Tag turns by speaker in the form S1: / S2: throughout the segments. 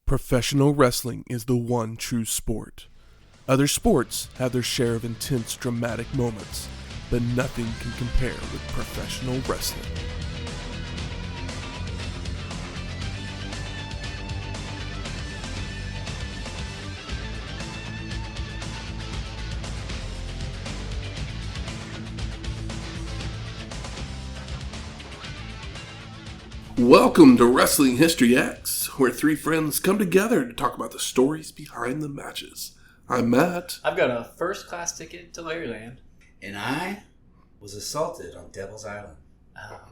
S1: Professional wrestling is the one true sport. Other sports have their share of intense, dramatic moments, but nothing can compare with professional wrestling. Welcome to Wrestling History X, where three friends come together to talk about the stories behind the matches. I'm Matt.
S2: I've got a first-class ticket to Larryland.
S3: And I was assaulted on Devil's Island.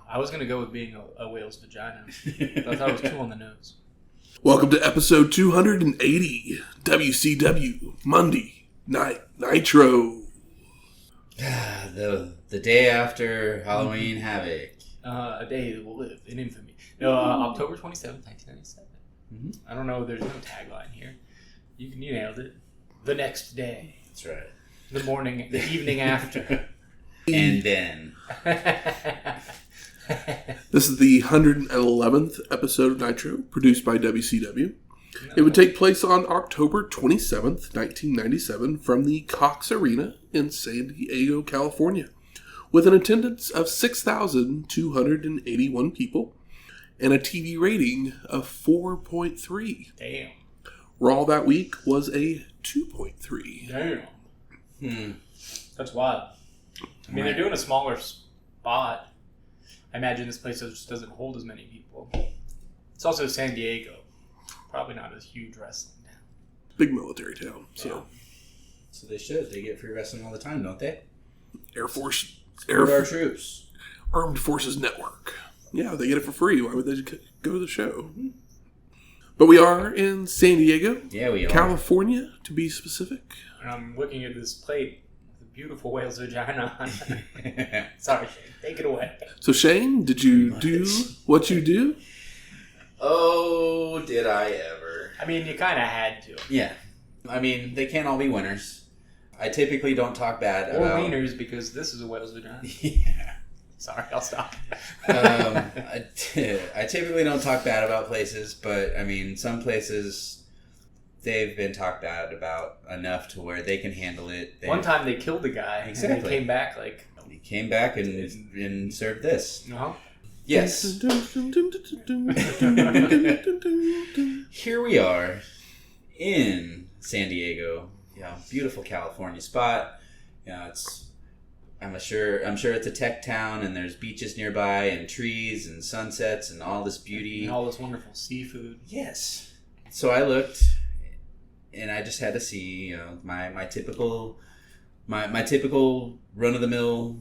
S2: I was going to go with being a whale's vagina. I thought it was too on the nose.
S1: Welcome to episode 280, WCW, Monday Night Nitro.
S3: The day after Halloween Havoc.
S2: A day that will live in infamy. No, October 27th, 1997.
S3: Mm-hmm.
S2: I don't know, there's no tagline here. You nailed it. The next day.
S3: That's right.
S2: The evening after.
S3: And then.
S1: This is the 111th episode of Nitro, produced by WCW. It would take place on October 27th, 1997, from the Cox Arena in San Diego, California, with an attendance of 6,281 people and a TV rating of 4.3.
S2: Damn.
S1: Raw that week was a 2.3.
S2: Damn. That's wild. I mean, they're doing a smaller spot. I imagine this place just doesn't hold as many people. It's also San Diego. Probably not a huge wrestling town.
S1: Big military town. So
S3: they should. They get free wrestling all the time, don't they?
S1: Air Force.
S3: Our troops.
S1: Armed Forces Network. Yeah, they get it for free. Why would they just go to the show? But we are in San Diego.
S3: Yeah, we are.
S1: California, to be specific.
S2: And I'm looking at this plate with a beautiful whale's vagina on it. Sorry, Shane. Take it away.
S1: So, Shane, did you do what you do?
S3: Oh, did I ever.
S2: I mean, you kind of had to.
S3: Yeah. I mean, they can't all be winners. I typically don't talk bad about...
S2: Or wieners, because this is a whale's vagina.
S3: Yeah.
S2: Sorry, I'll stop.
S3: I typically don't talk bad about places, but, I mean, some places, they've been talked bad about enough to where they can handle it.
S2: One time they killed a guy,
S3: Exactly.
S2: and they came back like...
S3: He came back and served this.
S2: Uh-huh.
S3: Yes. Here we are in San Diego. Yeah, beautiful California spot. Yeah, I'm sure it's a tech town, and there's beaches nearby, and trees, and sunsets, and all this beauty,
S2: and all this wonderful seafood.
S3: Yes. So I looked, and I just had to see, my typical run of the mill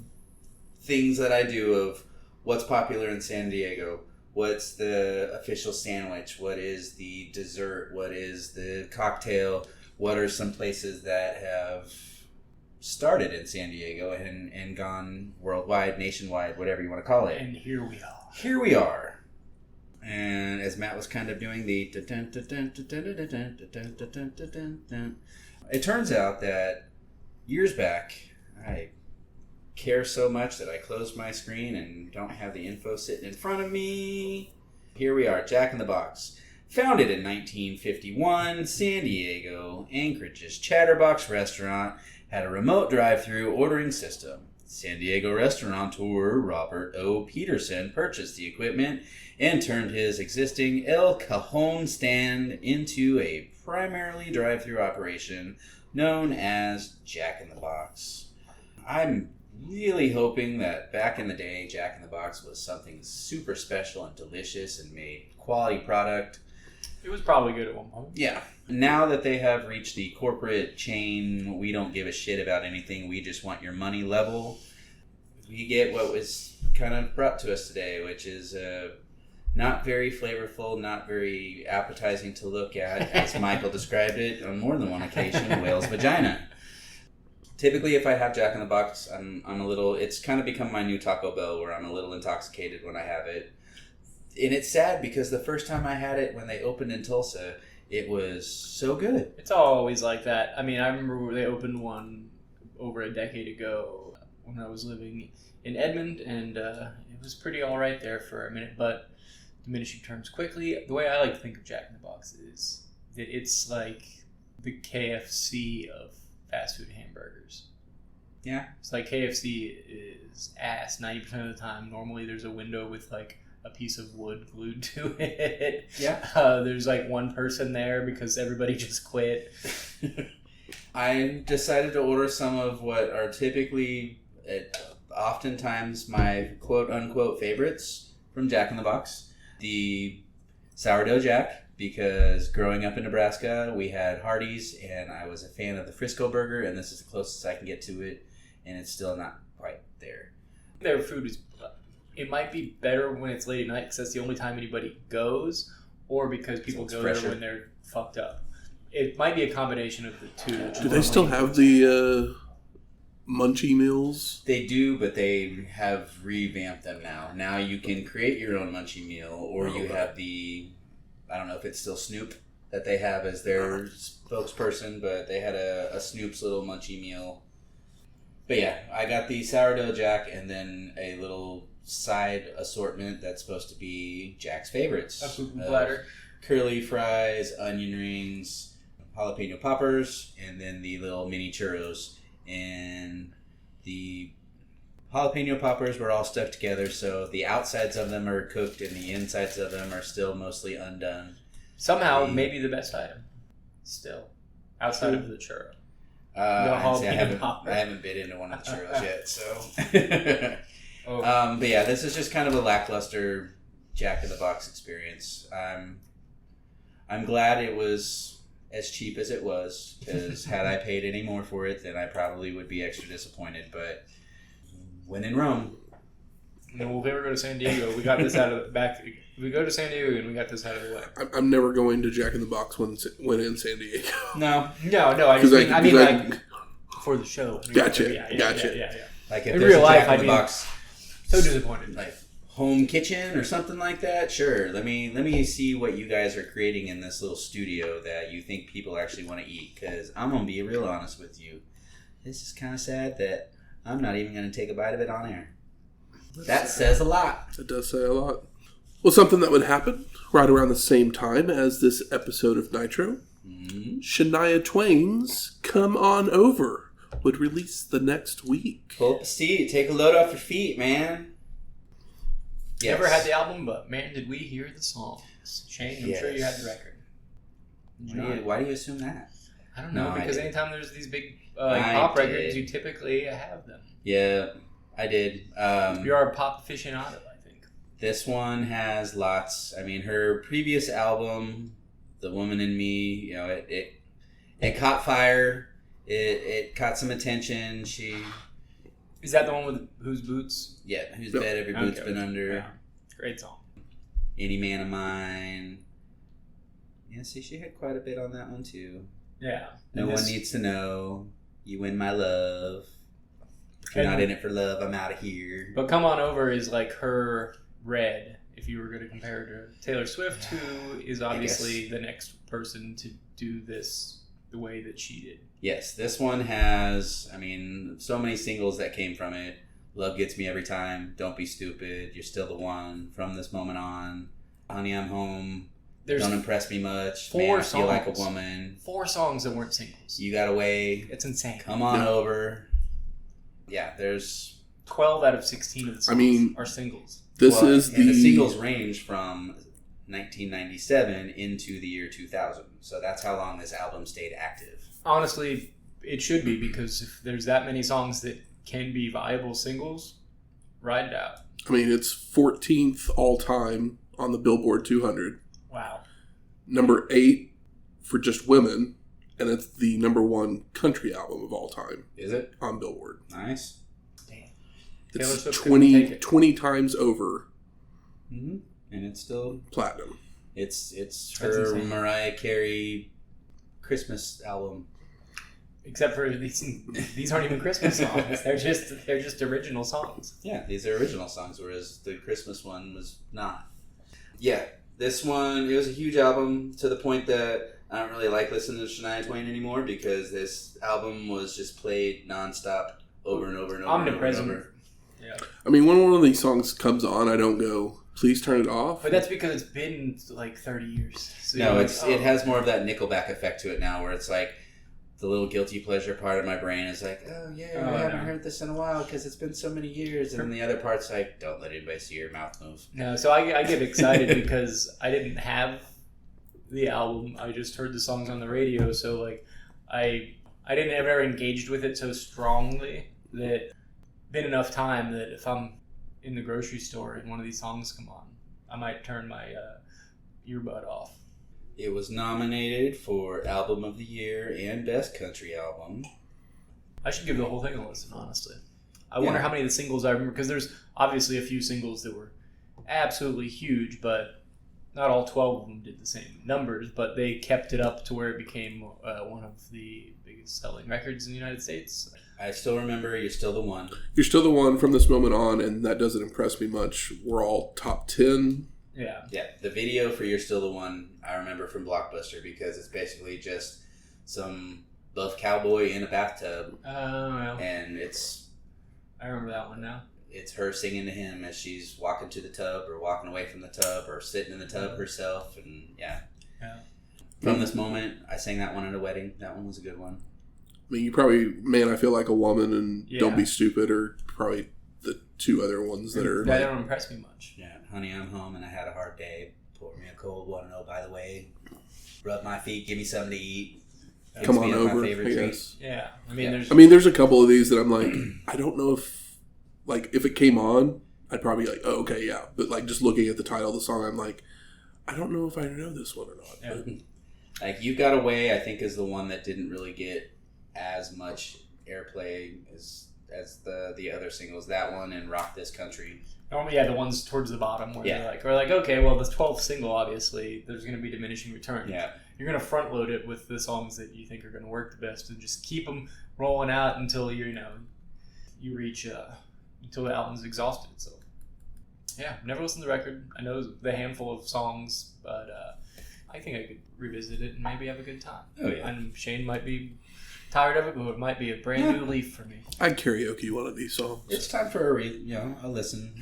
S3: things that I do of what's popular in San Diego. What's the official sandwich? What is the dessert? What is the cocktail? What are some places that have started in San Diego and gone worldwide, nationwide, whatever you want to call it?
S2: And here we are.
S3: Here we are. And as Matt was kind of doing the... It turns out that years back, I care so much that I closed my screen and don't have the info sitting in front of me. Here we are, Jack in the Box. Founded in 1951, San Diego, Anchorage's Chatterbox Restaurant had a remote drive-thru ordering system. San Diego restaurateur Robert O. Peterson purchased the equipment and turned his existing El Cajon stand into a primarily drive-thru operation known as Jack in the Box. I'm really hoping that back in the day, Jack in the Box was something super special and delicious and made quality product.
S2: It was probably good at one point.
S3: Yeah. Now that they have reached the corporate chain, we don't give a shit about anything, we just want your money level, we get what was kind of brought to us today, which is not very flavorful, not very appetizing to look at, as Michael described it on more than one occasion, whale's vagina. Typically, if I have Jack in the Box, I'm a little... It's kind of become my new Taco Bell, where I'm a little intoxicated when I have it. And it's sad, because the first time I had it, when they opened in Tulsa, it was so good.
S2: It's always like that. I mean, I remember they opened one over a decade ago when I was living in Edmond, and it was pretty all right there for a minute, but diminishing terms quickly. The way I like to think of Jack in the Box is that it's like the KFC of fast food hamburgers.
S3: Yeah.
S2: It's like KFC is ass 90% of the time. Normally there's a window with like a piece of wood glued to it.
S3: Yeah.
S2: There's like one person there because everybody just quit.
S3: I decided to order some of what are typically, oftentimes, my quote-unquote favorites from Jack in the Box. The Sourdough Jack, because growing up in Nebraska, we had Hardee's, and I was a fan of the Frisco Burger, and this is the closest I can get to it, and it's still not quite there.
S2: Their food is... It might be better when it's late at night because that's the only time anybody goes, or because people go there when they're fucked up. It might be a combination of the two.
S1: Do they still have the munchie meals?
S3: They do, but they have revamped them now. Now you can create your own munchie meal, or you have the... I don't know if it's still Snoop that they have as their spokesperson, but they had a Snoop's little munchie meal. But yeah, I got the Sourdough Jack and then a little side assortment that's supposed to be Jack's favorites.
S2: A food platter.
S3: Curly fries, onion rings, jalapeno poppers, and then the little mini churros. And the jalapeno poppers were all stuck together, so the outsides of them are cooked and the insides of them are still mostly undone.
S2: Somehow, maybe the best item. Still. Outside of the churro.
S3: I haven't bit into one of the churros yet, so... But yeah, this is just kind of a lackluster Jack in the Box experience. I'm glad it was as cheap as it was, because had I paid any more for it, then I probably would be extra disappointed. But when in Rome,
S2: we'll never go to San Diego. We got this out of the back. We go to San Diego and we got this out of the way.
S1: I'm never going to Jack in the Box when in San Diego.
S3: No.
S2: I mean, like for the show.
S1: Gotcha.
S2: Yeah.
S3: Like if
S2: in
S3: there's
S2: real
S3: a
S2: life,
S3: Jack in the Box,
S2: so disappointed.
S3: Like home kitchen or something like that. Sure. Let me see what you guys are creating in this little studio that you think people actually want to eat. Because I'm gonna be real honest with you. This is kind of sad that I'm not even gonna take a bite of it on air. That says a lot.
S1: It does say a lot. Well, something that would happen right around the same time as this episode of Nitro, Shania Twain's Come On Over would release the next week.
S3: Pull up a seat. Take a load off your feet, man. Yes.
S2: Never had the album, but man, did we hear the songs. Shane, I'm sure you had the record.
S3: Why do you assume that?
S2: I don't know, because anytime there's these big pop records, you typically have them.
S3: Yeah, I did.
S2: You're a pop aficionado, I think.
S3: This one has lots. I mean, her previous album, The Woman in Me, it caught fire. It caught some attention.
S2: Is that the one with Whose Boots?
S3: Yeah, Whose Bed Every Boot's Been Under.
S2: Yeah. Great song.
S3: Any Man of Mine. Yeah, see, she had quite a bit on that one too.
S2: Yeah.
S3: No One Needs to Know. You Win My Love. If you're not in it for love, I'm out of here.
S2: But Come On Over is like her Red, if you were going to compare her to Taylor Swift, who is obviously the next person to do this the way that she did.
S3: Yes, this one has, so many singles that came from it. Love Gets Me Every Time, Don't Be Stupid, You're Still the One, From This Moment On, Honey, I'm Home, Don't Impress Me Much, Man, I Feel Like a Woman.
S2: 4 songs that weren't singles.
S3: You Got Away.
S2: It's insane.
S3: Come On Over. Yeah, there's...
S2: 12 out of 16 of the songs are singles.
S3: The singles range from 1997 into the year 2000. So that's how long this album stayed active.
S2: Honestly, it should be, because if there's that many songs that can be viable singles, ride it out.
S1: It's 14th all time on the Billboard 200.
S2: Wow.
S1: Number 8 for just women, and it's the number 1 country album of all time.
S3: Is it?
S1: On Billboard.
S3: Nice.
S2: Damn.
S1: It's 20 times over.
S3: Mm-hmm. And it's still
S1: platinum.
S3: It's her Mariah Carey Christmas album.
S2: Except for these aren't even Christmas songs. They're just original songs.
S3: Yeah, these are original songs, whereas the Christmas one was not. Yeah, this one, it was a huge album to the point that I don't really like listening to Shania Twain anymore, because this album was just played nonstop over and over and over.
S2: Omnipresent.
S3: And over.
S2: Yeah.
S1: When one of these songs comes on, I don't go, Please Turn It Off.
S2: But that's because it's been like 30 years. So
S3: No, it has more of that Nickelback effect to it now, where it's like the little guilty pleasure part of my brain is like, oh yeah, I haven't heard this in a while because it's been so many years, and then the other part's like, don't let anybody see your mouth move.
S2: No, so I get excited because I didn't have the album. I just heard the songs on the radio, so like I didn't ever engaged with it so strongly that been enough time that if I'm in the grocery store and one of these songs come on, I might turn my earbud off.
S3: It was nominated for Album of the Year and Best Country Album.
S2: I should give the whole thing a listen, honestly. I wonder how many of the singles I remember, because there's obviously a few singles that were absolutely huge, but not all 12 of them did the same numbers, but they kept it up to where it became one of the biggest selling records in the United States.
S3: I still remember You're Still the One.
S1: You're Still the One from this moment on, and that doesn't impress me much. We're all top 10.
S2: Yeah.
S3: Yeah, the video for You're Still the One I remember from Blockbuster, because it's basically just some buff cowboy in a bathtub.
S2: Oh, well.
S3: And
S2: I remember that one now.
S3: It's her singing to him as she's walking to the tub or walking away from the tub or sitting in the tub herself. And yeah. From this moment, I sang that one at a wedding. That one was a good one.
S1: I mean, you probably, Man, I Feel Like a Woman and Don't Be Stupid are probably the two other ones that are...
S2: That don't impress me much.
S3: Yeah, Honey, I'm Home and I Had a Hard Day. Pour me a cold one, oh, by the way. Rub my feet, give me something to eat.
S1: Come on over,
S3: my favorite treat.
S2: Yeah. I mean,
S1: there's a couple of these that I'm like, I don't know if it came on, I'd probably be like, oh, okay, yeah. But like just looking at the title of the song, I'm like, I don't know if I know this one or not.
S2: Yeah.
S1: But,
S3: like, You Got Away, I think, is the one that didn't really get as much airplay as the other singles. That one and Rock This Country.
S2: Normally, the ones towards the bottom where they're like, okay, well, this 12th single, obviously, there's going to be diminishing returns.
S3: Yeah.
S2: You're going to front load it with the songs that you think are going to work the best and just keep them rolling out until you reach until the album's exhausted itself. Yeah, never listened to the record. I know the handful of songs, but I think I could revisit it and maybe have a good time.
S3: Oh yeah.
S2: And Shane might be tired of it, but it might be a brand new leaf for me.
S1: I'd karaoke one of these songs.
S3: It's time for a listen.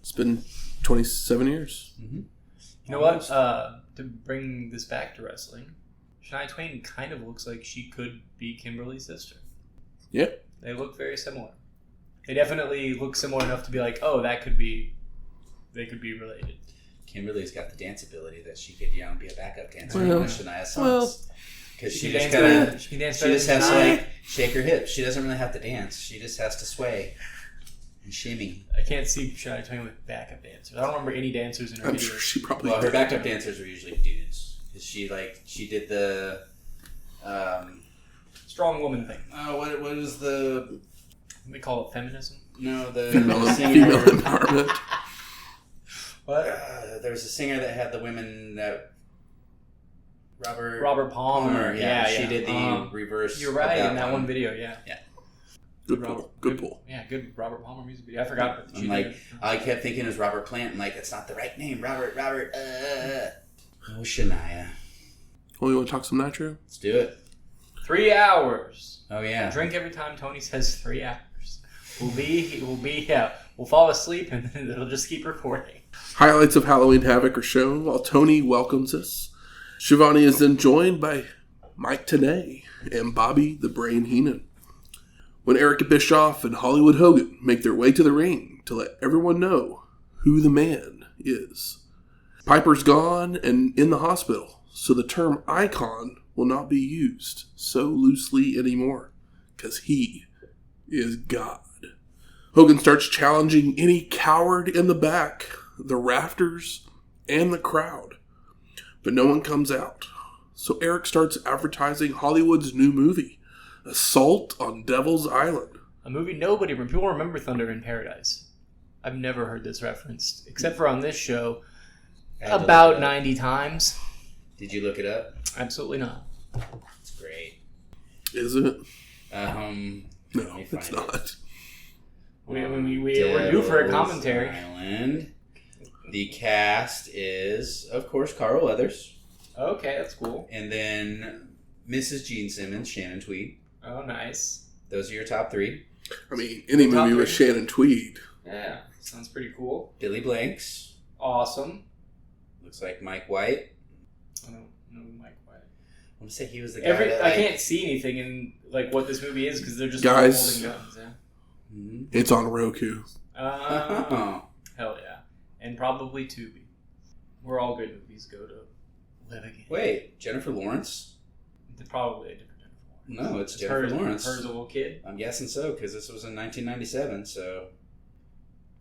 S1: It's been 27 years.
S3: Mm-hmm.
S2: You know what? To bring this back to wrestling, Shania Twain kind of looks like she could be Kimberly's sister.
S1: Yeah.
S2: They look very similar. They definitely look similar enough to be like, oh, they could be related.
S3: Kimberly's got the dance ability that she could, be a backup dancer
S1: Well,
S3: on Shania's songs. Because she just has to like shake her hips. She doesn't really have to dance. She just has to sway and shimmy.
S2: I can't see Shania Twain with backup dancers. I don't remember any dancers in her
S1: I'm
S2: videos.
S1: sure she probably
S3: Well, her backup dancers are usually dudes. Because she did the
S2: strong woman thing.
S3: What is the...
S2: We call it feminism.
S3: No, the
S1: female
S3: singer.
S1: empowerment.
S2: What?
S3: There was a singer that had the women that...
S2: Robert Palmer. Yeah.
S3: She did the reverse.
S2: You're right, in that one video, yeah.
S1: Good pull.
S2: Yeah, good Robert Palmer music video. I forgot.
S3: I kept thinking it was Robert Plant, and it's not the right name. Robert. Oh, Shania.
S2: Oh,
S1: you want to talk some Nitro?
S3: Let's do it.
S2: 3 hours.
S3: Oh yeah.
S2: Drink every time Tony says 3 hours. We'll fall asleep and then it'll just keep recording.
S1: Highlights of Halloween Havoc are shown while Tony welcomes us. Shivani is then joined by Mike Tenay and Bobby the Brain Heenan. When Eric Bischoff and Hollywood Hogan make their way to the ring to let everyone know who the man is. Piper's gone and in the hospital, so the term icon will not be used so loosely anymore, because he is God. Hogan starts challenging any coward in the back, the rafters, and the crowd. But no one comes out. So Eric starts advertising Hollywood's new movie, Assault on Devil's Island.
S2: A movie people remember Thunder in Paradise. I've never heard this referenced, except for on this show, about 90 times.
S3: Did you look it up?
S2: Absolutely not.
S3: It's great.
S1: Is it?
S3: No,
S1: it's not.
S2: We're due for a commentary.
S3: Island. The cast is, of course, Carl Weathers.
S2: Okay, that's cool.
S3: And then Mrs. Gene Simmons, Shannon Tweed.
S2: Oh, nice.
S3: Those are your top 3.
S1: I mean, any movie with Shannon Tweed.
S2: Yeah, sounds pretty cool.
S3: Billy Blanks.
S2: Awesome.
S3: Looks like Mike White.
S2: I don't know Mike White.
S3: I want to say he was the guy that,
S2: I can't see anything in like what this movie is because they're just
S1: Guys,
S2: holding guns. Yeah.
S3: Mm-hmm.
S1: It's on Roku.
S2: Hell yeah. And probably Tubi. Where all good movies go to live again.
S3: Wait, Jennifer Lawrence?
S2: Probably a different Jennifer Lawrence.
S3: No, it's Jennifer Lawrence.
S2: Her's a little kid.
S3: I'm guessing so, because this was in 1997, so...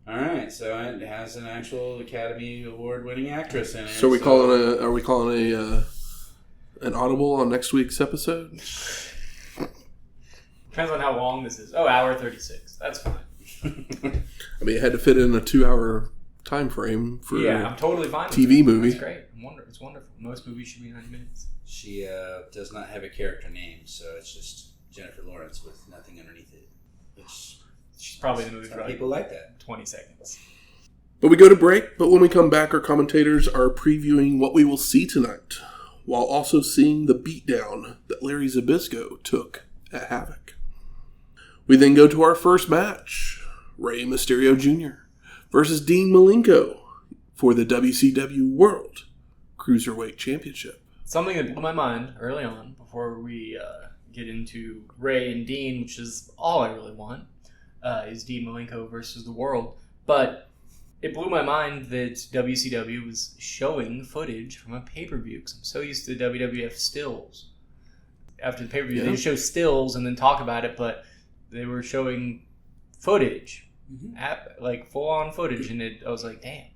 S3: Alright, so it has an actual Academy Award-winning actress in it.
S1: So are we calling an audible on next week's episode?
S2: Depends on how long this is. Oh, hour 36. That's fine.
S1: I mean, it had to fit in a 2-hour time frame for
S2: I'm totally fine with
S1: TV
S2: it.
S1: movie.
S2: That's great. It's wonderful. Most movies should be 90 minutes.
S3: She does not have a character name, so it's just Jennifer Lawrence with nothing underneath it. Which
S2: she's probably in the movie for
S3: people like that.
S2: 20 seconds.
S1: But we go to break, but when we come back, our commentators are previewing what we will see tonight, while also seeing the beatdown that Larry Zbyszko took at Havoc. We then go to our first match, Rey Mysterio Jr. versus Dean Malenko for the WCW World Cruiserweight Championship.
S2: Something that blew my mind early on, before we get into Rey and Dean, which is all I really want, is Dean Malenko versus the World. But it blew my mind that WCW was showing footage from a pay-per-view, because I'm so used to WWF stills. After the pay-per-view, they show stills and then talk about it, but they were showing footage, like full-on footage, and I was like, damn.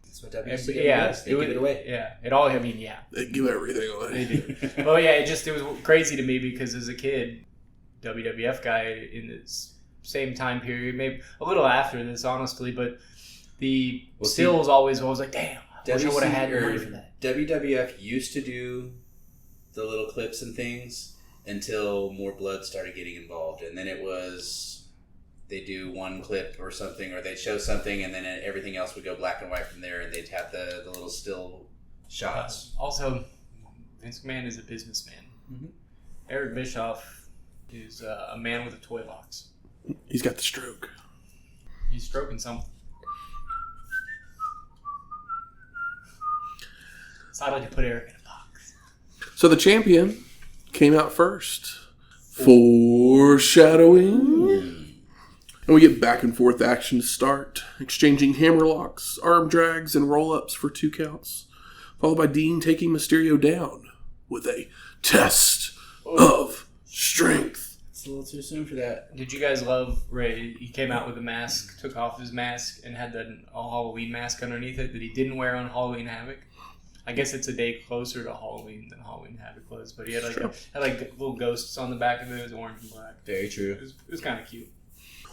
S3: That's what WCW does. They give it away.
S2: Yeah,
S1: They give everything away.
S2: They do. Well, yeah, it was crazy to me because as a kid, WWF guy in this same time period, maybe a little after this, honestly, but the stills always was like, damn, I wish I would have had money for that.
S3: WWF used to do the little clips and things until more blood started getting involved, and then it was they do one clip or something, or they'd show something, and then everything else would go black and white from there, and they'd have the little still shots.
S2: Also, Vince McMahon is a businessman.
S3: Mm-hmm.
S2: Eric Bischoff is a man with a toy box.
S1: He's got the stroke.
S2: He's stroking something. So I'd like to put Eric in a box.
S1: So the champion came out first. Foreshadowing. And we get back and forth action to start, exchanging hammerlocks, arm drags, and roll-ups for 2 counts, followed by Dean taking Mysterio down with a test of strength.
S3: It's a little too soon for that.
S2: Did you guys love Rey? He came out with a mask, took off his mask, and had a Halloween mask underneath it that he didn't wear on Halloween Havoc. I guess it's a day closer to Halloween than Halloween Havoc was, but he had little ghosts on the back of it. It was orange and black.
S3: Very true.
S2: It was kind of cute.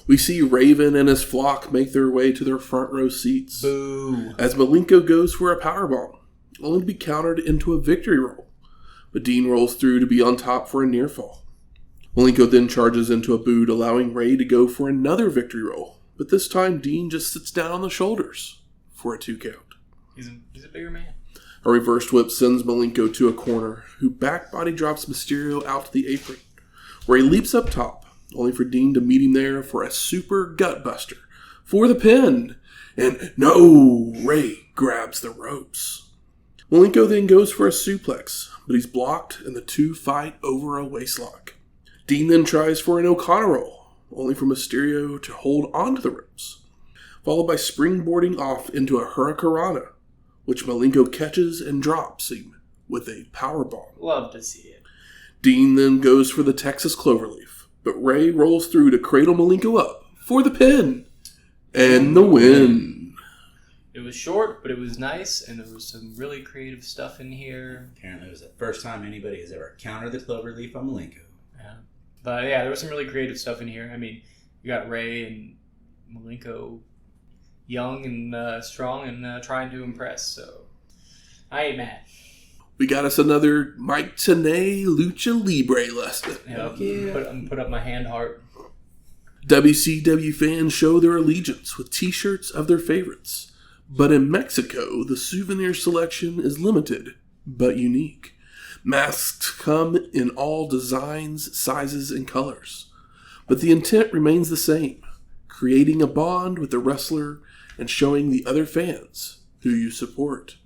S1: We see Raven and his flock make their way to their front row seats.
S2: Boo.
S1: As Malenko goes for a powerbomb, only to be countered into a victory roll. But Dean rolls through to be on top for a near fall. Malenko then charges into a boot, allowing Rey to go for another victory roll. But this time, Dean just sits down on the shoulders for a 2 count.
S2: He's a bigger man.
S1: A reverse whip sends Malenko to a corner, who back body drops Mysterio out to the apron, where he leaps up top, only for Dean to meet him there for a super gutbuster for the pin. And no, Rey grabs the ropes. Malenko then goes for a suplex, but he's blocked and the two fight over a waistlock. Dean then tries for an O'Connor roll, only for Mysterio to hold onto the ropes, followed by springboarding off into a Hurricanrana, which Malenko catches and drops him with a powerbomb.
S2: Love to see it.
S1: Dean then goes for the Texas Cloverleaf, but Rey rolls through to cradle Malenko up for the pin and the win.
S2: It was short, but it was nice, and there was some really creative stuff in here.
S3: Apparently it was the first time anybody has ever countered the Cloverleaf on Malenko.
S2: Yeah. But yeah, there was some really creative stuff in here. I mean, you got Rey and Malenko young and strong and trying to impress, so I ain't mad.
S1: We got us another Mike Tenay Lucha Libre lesson.
S2: Yeah. Put up my hand heart.
S1: WCW fans show their allegiance with t-shirts of their favorites. But in Mexico, the souvenir selection is limited, but unique. Masks come in all designs, sizes, and colors. But the intent remains the same, creating a bond with the wrestler and showing the other fans who you support.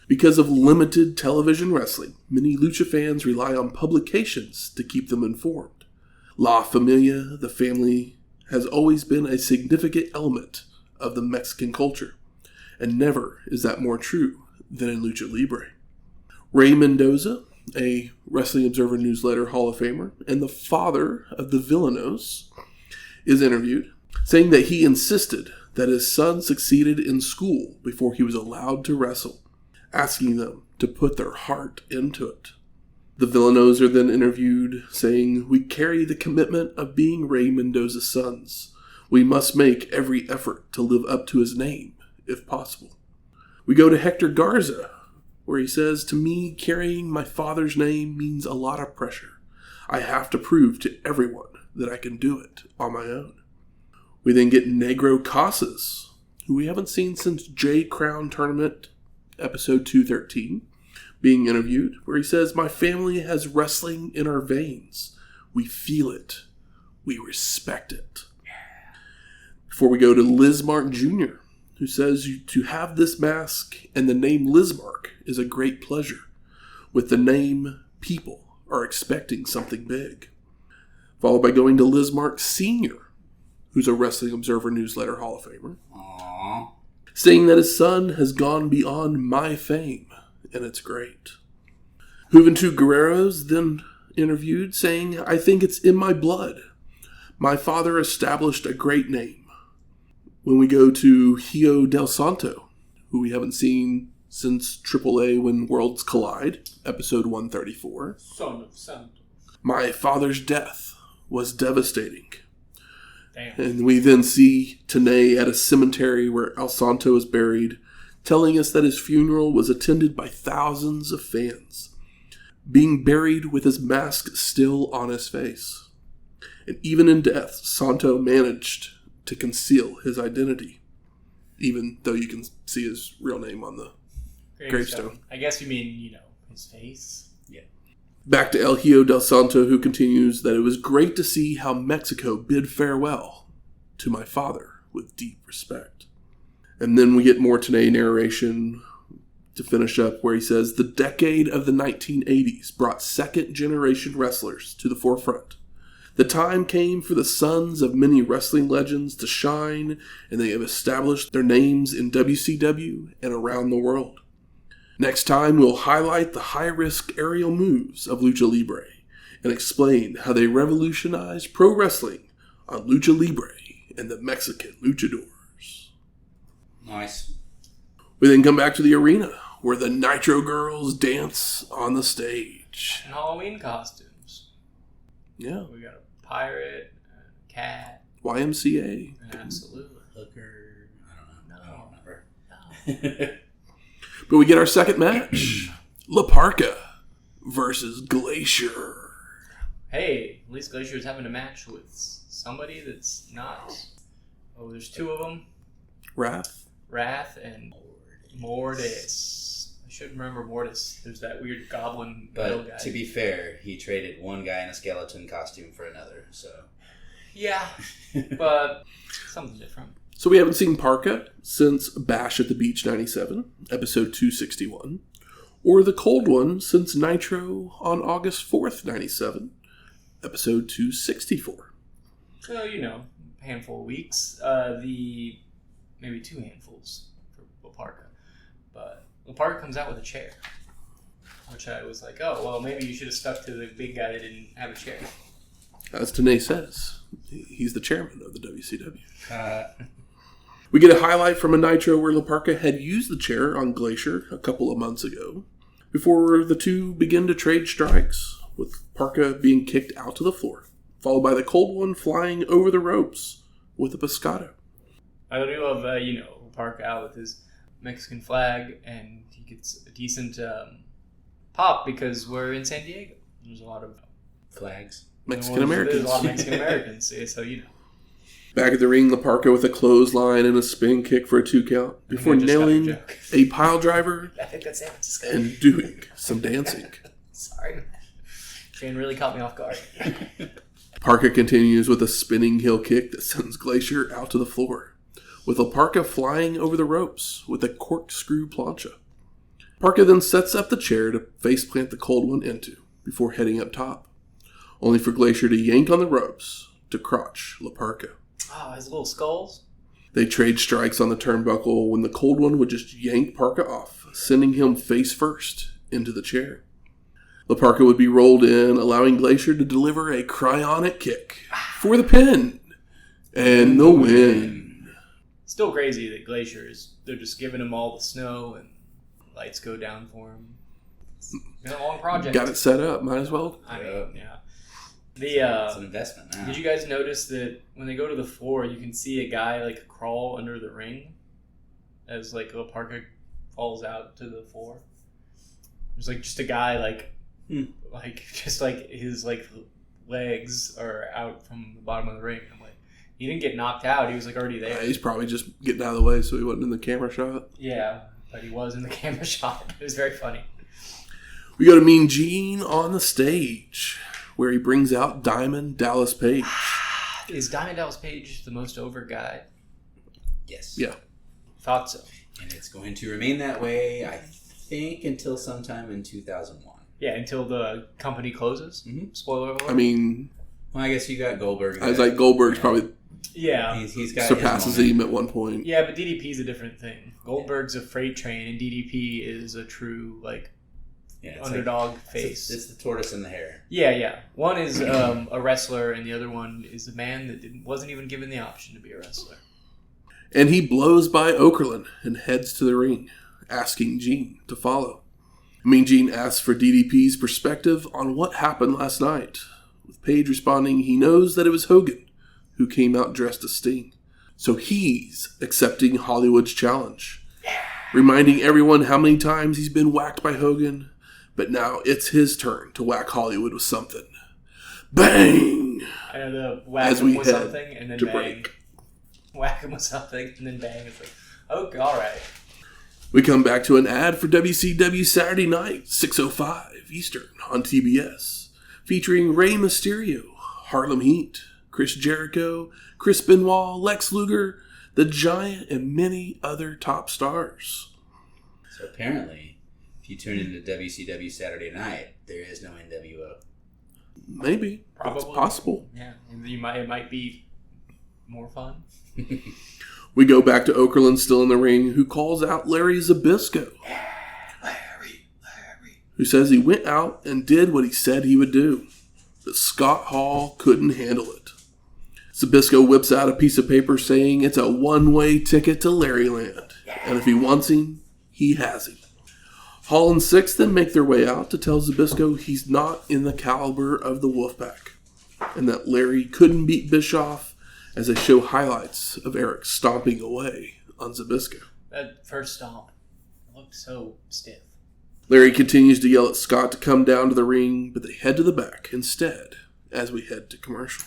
S1: Because of limited television wrestling, many lucha fans rely on publications to keep them informed. La Familia, the family, has always been a significant element of the Mexican culture, and never is that more true than in Lucha Libre. Ray Mendoza, a Wrestling Observer Newsletter Hall of Famer, and the father of the Villanos, is interviewed, saying that he insisted that his son succeeded in school before he was allowed to wrestle, asking them to put their heart into it. The Villanos are then interviewed, saying, "We carry the commitment of being Ray Mendoza's sons. We must make every effort to live up to his name, if possible." We go to Hector Garza, where he says, "To me, carrying my father's name means a lot of pressure. I have to prove to everyone that I can do it on my own." We then get Negro Casas, who we haven't seen since J Crown Tournament, episode 213, being interviewed, where he says, "My family has wrestling in our veins. We feel it. We respect it." Before we go to Lizmark Jr., who says, "To have this mask and the name Lizmark is a great pleasure. With the name, people are expecting something big." Followed by going to Lizmark Sr., who's a Wrestling Observer Newsletter Hall of Famer,
S3: Aww.
S1: saying that his son has gone beyond my fame, and it's great. Juventud Guerrero's then interviewed, saying, "I think it's in my blood. My father established a great name." When we go to Hio Del Santo, who we haven't seen since AAA When Worlds Collide, episode 134.
S2: Son of Santos.
S1: "My father's death was devastating."
S2: Damn.
S1: And we then see Tenay at a cemetery where El Santo is buried, telling us that his funeral was attended by thousands of fans, being buried with his mask still on his face. And even in death, Santo managed to conceal his identity, even though you can see his real name on the gravestone.
S2: I guess you mean, his face?
S3: Yeah.
S1: Back to El Hijo del Santo, who continues that it was great to see how Mexico bid farewell to my father with deep respect. And then we get more Tenay narration to finish up, where he says, "The decade of the 1980s brought second-generation wrestlers to the forefront. The time came for the sons of many wrestling legends to shine, and they have established their names in WCW and around the world. Next time, we'll highlight the high-risk aerial moves of Lucha Libre and explain how they revolutionized pro wrestling on Lucha Libre and the Mexican luchadors."
S3: Nice.
S1: We then come back to the arena, where the Nitro Girls dance on the stage.
S2: And Halloween costumes.
S1: Yeah.
S2: We got a pirate, a cat.
S1: YMCA.
S2: Absolutely.
S3: Hooker. I don't
S2: No.
S3: remember.
S1: But we get our second match. La Parka versus Glacier.
S2: Hey, at least Glacier's having a match with somebody that's not... Oh, there's two of them.
S1: Wrath
S2: and Mortis. I should remember Mortis. There's that weird goblin metal guy.
S3: But to be fair, he traded one guy in a skeleton costume for another, so...
S2: Yeah, but something different.
S1: So we haven't seen Parka since Bash at the Beach 97, episode 261, or the Cold One since Nitro on August 4th, 97, episode 264.
S2: So, a handful of weeks. Maybe two handfuls for Parka. But Parka comes out with a chair, which I was like, oh, well, maybe you should have stuck to the big guy that didn't have a chair.
S1: As Tenay says, he's the chairman of the WCW. We get a highlight from a Nitro where La Parka had used the chair on Glacier a couple of months ago, before the two begin to trade strikes, with Parka being kicked out to the floor, followed by the Cold One flying over the ropes with a pescado.
S2: I do love, Parka out with his Mexican flag, and he gets a decent pop because we're in San Diego. There's a lot of
S3: flags.
S1: Mexican Americans.
S2: There's a lot of Mexican Americans, so
S1: Back at the ring, La Parka with a clothesline and a spin kick for a 2 count before nailing a pile driver
S2: I think that's San Francisco.
S1: and doing some dancing.
S2: Sorry. Shane really caught me off guard.
S1: Parka continues with a spinning heel kick that sends Glacier out to the floor, with a Parka flying over the ropes with a corkscrew plancha. Parka then sets up the chair to faceplant the cold one into before heading up top, only for Glacier to yank on the ropes to crotch La Parka.
S2: Oh, his little skulls?
S1: They trade strikes on the turnbuckle when the cold one would just yank Parka off, sending him face first into the chair. La Parka would be rolled in, allowing Glacier to deliver a cryonic kick for the pin and the win.
S2: Still crazy that they're just giving him all the snow and lights go down for him. It's been a long project.
S1: Got it set up, might as well.
S2: I mean, yeah.
S3: It's an investment now.
S2: Did you guys notice that when they go to the floor, you can see a guy like crawl under the ring as like La Parka falls out to the floor? There's like just a guy like just like his like legs are out from the bottom of the ring. I'm like, he didn't get knocked out. He was like already there.
S1: He's probably just getting out of the way so he wasn't in the camera shot.
S2: Yeah, but he was in the camera shot. It was very funny.
S1: We go to Mean Gene on the stage, where he brings out Diamond Dallas Page.
S2: Is Diamond Dallas Page the most over guy?
S3: Yes.
S1: Yeah.
S2: Thought so.
S3: And it's going to remain that way, I think, until sometime in 2001.
S2: Yeah, until the company closes.
S3: Mm-hmm.
S2: Spoiler alert.
S1: I mean,
S3: well, I guess you got Goldberg.
S1: I was like, Goldberg's probably
S3: he's got
S1: surpasses him at one point.
S2: Yeah, but DDP's a different thing. Goldberg's a freight train, and DDP is a true underdog face.
S3: It's the tortoise and the hare.
S2: Yeah. One is a wrestler, and the other one is a man that wasn't even given the option to be a wrestler.
S1: And he blows by Okerlund and heads to the ring, asking Gene to follow. Mean Gene asks for DDP's perspective on what happened last night, with Page responding he knows that it was Hogan who came out dressed as Sting. So he's accepting Hollywood's challenge, reminding everyone how many times he's been whacked by Hogan, but now it's his turn to whack Hollywood with something. Bang!
S2: And the whack
S1: As
S2: him
S1: we
S2: with
S1: head
S2: something, and then
S1: to
S2: bang.
S1: break.
S2: Whack him with something, and then bang. It's like, okay, all right.
S1: We come back to an ad for WCW Saturday Night, 6:05 Eastern on TBS, featuring Rey Mysterio, Harlem Heat, Chris Jericho, Chris Benoit, Lex Luger, The Giant, and many other top stars.
S3: So apparently, if you tune into WCW Saturday Night, there is no NWO.
S1: Maybe.
S2: Probably.
S1: It's possible.
S2: Yeah, it might be more fun.
S1: We go back to Okerlund still in the ring, who calls out Larry Zbyszko.
S3: Larry.
S1: Who says he went out and did what he said he would do. But Scott Hall couldn't handle it. Zbyszko whips out a piece of paper saying it's a one-way ticket to Larryland. And if he wants him, he has him. Hall and Six then make their way out to tell Zbyszko he's not in the caliber of the Wolfpack. And that Larry couldn't beat Bischoff, as they show highlights of Eric stomping away on Zbyszko.
S2: That first stomp looked so stiff.
S1: Larry continues to yell at Scott to come down to the ring, but they head to the back instead as we head to commercial.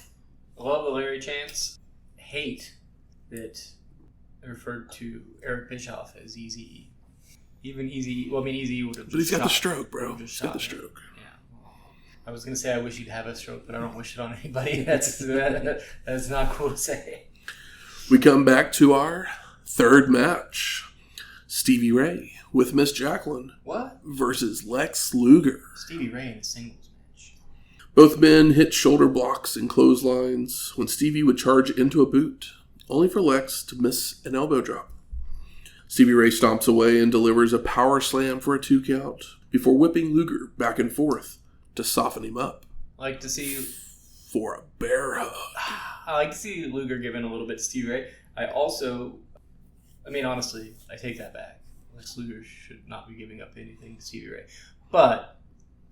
S2: I love the Larry chants. Hate that I referred to Eric Bischoff as Easy. Even Easy, Easy would have.
S1: But he's got the
S2: shot.
S1: stroke, bro. He's got the stroke.
S2: I was going to say I wish you'd have a stroke, but I don't wish it on anybody. That's not cool to say.
S1: We come back to our third match. Stevie Ray with Miss Jacqueline.
S2: What?
S1: Versus Lex Luger.
S2: Stevie Ray in a singles match.
S1: Both men hit shoulder blocks and clotheslines when Stevie would charge into a boot, only for Lex to miss an elbow drop. Stevie Ray stomps away and delivers a power slam for a 2 count before whipping Luger back and forth to soften him up.
S2: I like to see
S1: for a bear hug.
S2: I like to see Luger giving a little bit to Stevie Ray. Honestly, I take that back. Lex Luger should not be giving up anything to Stevie Ray. But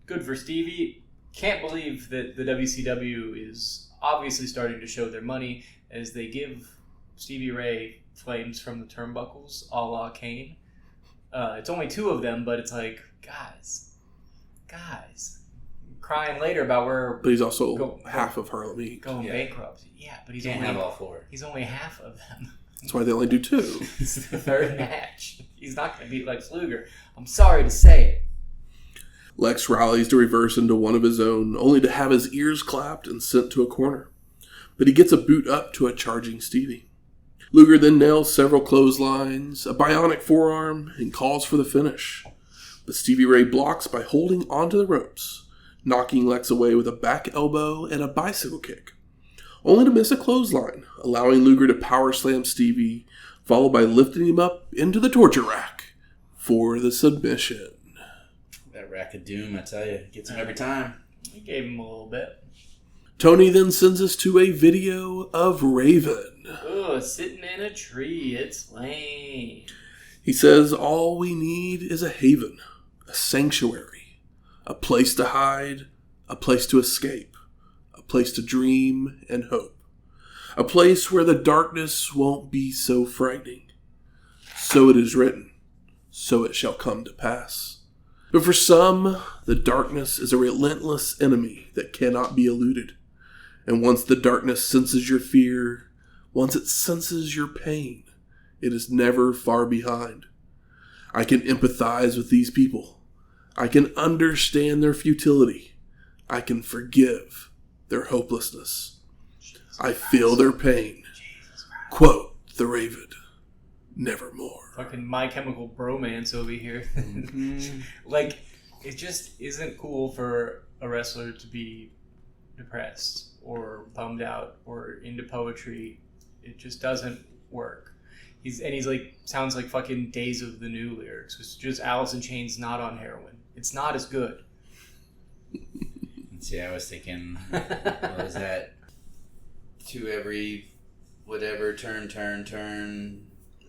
S2: good for Stevie. Can't believe that the WCW is obviously starting to show their money as they give Stevie Ray flames from the turnbuckles a la Kane. It's only 2 of them, but it's like, guys. Crying later about where...
S1: But he's also half of Harlem Heat.
S2: Going bankrupt. Yeah, but he's
S3: Can't
S2: only...
S3: have all 4.
S2: He's only half of them.
S1: That's why they only do 2.
S2: It's the third match. He's not going to beat Lex Luger. I'm sorry to say it.
S1: Lex rallies to reverse into one of his own, only to have his ears clapped and sent to a corner. But he gets a boot up to a charging Stevie. Luger then nails several clotheslines, a bionic forearm, and calls for the finish. But Stevie Ray blocks by holding onto the ropes, knocking Lex away with a back elbow and a bicycle kick, only to miss a clothesline, allowing Luger to power slam Stevie, followed by lifting him up into the torture rack for the submission.
S3: That rack of doom, I tell you, gets him every time.
S2: We gave him a little bit.
S1: Tony then sends us to a video of Raven.
S2: Oh, sitting in a tree. It's lame.
S1: He says all we need is a haven, a sanctuary, a place to hide, a place to escape, a place to dream and hope, a place where the darkness won't be so frightening. So it is written, so it shall come to pass. But for some, the darkness is a relentless enemy that cannot be eluded. And once the darkness senses your fear, once it senses your pain, it is never far behind. I can empathize with these people. I can understand their futility. I can forgive their hopelessness. I feel their pain. Quote the Raven, nevermore.
S2: Fucking My Chemical Bromance over here. Like, it just isn't cool for a wrestler to be depressed or bummed out or into poetry. It just doesn't work. He's like, sounds like fucking Days of the New lyrics. It's just Alice in Chains not on heroin. It's not as good.
S3: See, I was thinking, what was that? To every whatever, turn.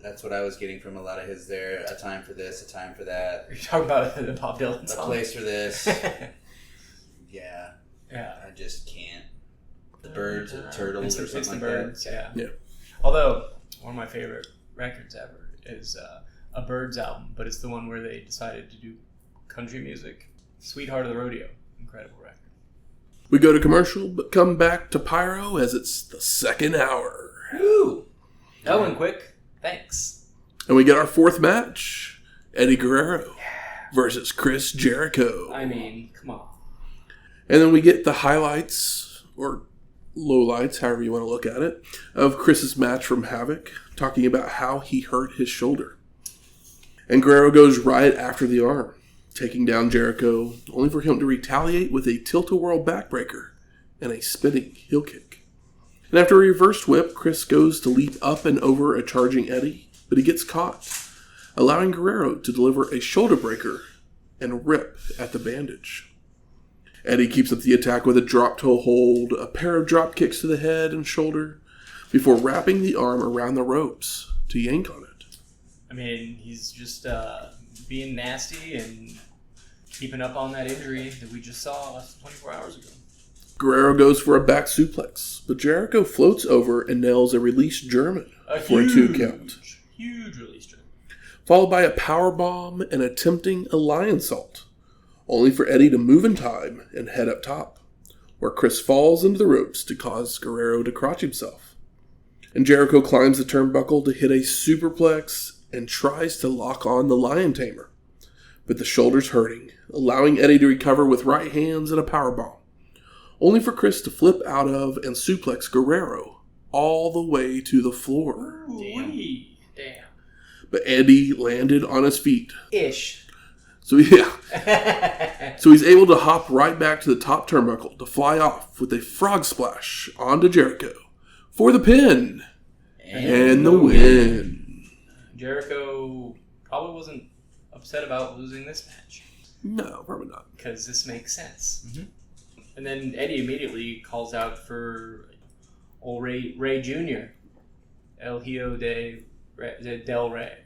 S3: That's what I was getting from a lot of his there. A time for this, a time for that.
S2: You're talking about the Bob Dylan song.
S3: A place for this. Yeah. I just can't. The birds or turtles or something like
S2: birds,
S3: that.
S2: Yeah. Although, one of my favorite records ever is a Birds album, but it's the one where they decided to do country music. Sweetheart of the Rodeo. Incredible record.
S1: We go to commercial, but come back to Pyro as it's the second hour.
S2: Woo! That went quick. Thanks.
S1: And we get our fourth match. Eddie Guerrero versus Chris Jericho.
S2: I mean, come on.
S1: And then we get the highlights, or lowlights, however you want to look at it, of Chris's match from Havoc, talking about how he hurt his shoulder. And Guerrero goes right after the arm, taking down Jericho, only for him to retaliate with a tilt-a-whirl backbreaker and a spinning heel kick. And after a reversed whip, Chris goes to leap up and over a charging Eddie, but he gets caught, allowing Guerrero to deliver a shoulder breaker and rip at the bandage. Eddie keeps up the attack with a drop-toe hold, a pair of drop kicks to the head and shoulder, before wrapping the arm around the ropes to yank on it.
S2: I mean, he's just being nasty and keeping up on that injury that we just saw 24 hours ago.
S1: Guerrero goes for a back suplex, but Jericho floats over and nails a release German for a 2 count.
S2: Huge release German.
S1: Followed by a powerbomb and attempting a lion salt, only for Eddie to move in time and head up top, where Chris falls into the ropes to cause Guerrero to crotch himself. And Jericho climbs the turnbuckle to hit a superplex and tries to lock on the lion tamer, but the shoulder's hurting, allowing Eddie to recover with right hands and a powerbomb, only for Chris to flip out of and suplex Guerrero all the way to the floor.
S2: Damn.
S1: But Eddie landed on his feet.
S2: Ish.
S1: So he's able to hop right back to the top turnbuckle to fly off with a frog splash onto Jericho for the pin and the win.
S2: Jericho probably wasn't upset about losing this match.
S1: No, probably not.
S2: Because this makes sense. Mm-hmm. And then Eddie immediately calls out for old Ray Jr., El Hijo del Rey.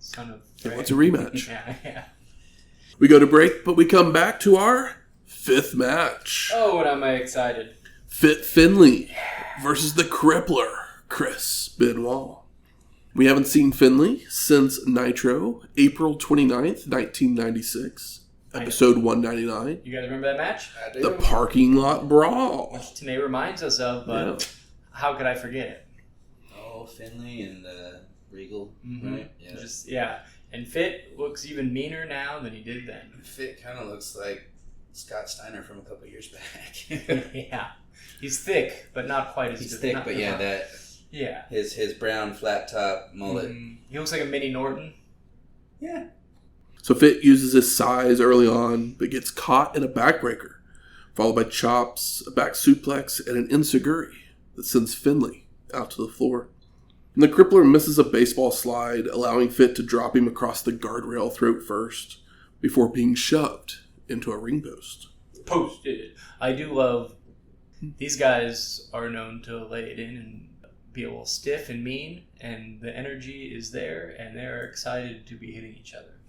S2: Son of Ray.
S1: What's a rematch?
S2: Yeah.
S1: We go to break, but we come back to our fifth match.
S2: Oh, and am I excited.
S1: Fit Finlay versus the Crippler, Chris Benoit. We haven't seen Finlay since Nitro, April 29th, 1996. Episode 199.
S2: You guys remember that match?
S3: I do.
S1: The parking lot brawl.
S2: Which Tanae reminds us of, but how could I forget it?
S3: Oh, Finlay and the Regal,
S2: Mm-hmm.
S3: right?
S2: Yeah. And Fit looks even meaner now than he did then.
S3: Fit kind of looks like Scott Steiner from a couple years back.
S2: Yeah. He's thick, but not quite as
S3: He's
S2: good.
S3: thick,
S2: not-
S3: but yeah, that
S2: Yeah.
S3: His brown flat top mullet.
S2: He looks like a mini Norton.
S3: Yeah.
S1: So Fit uses his size early on, but gets caught in a backbreaker, followed by chops, a back suplex, and an enziguri that sends Finlay out to the floor. And the Crippler misses a baseball slide, allowing Fit to drop him across the guardrail throat first, before being shoved into a ring post.
S2: Posted. I do love... These guys are known to lay it in and be a little stiff and mean, and the energy is there, and they're excited to be hitting each other.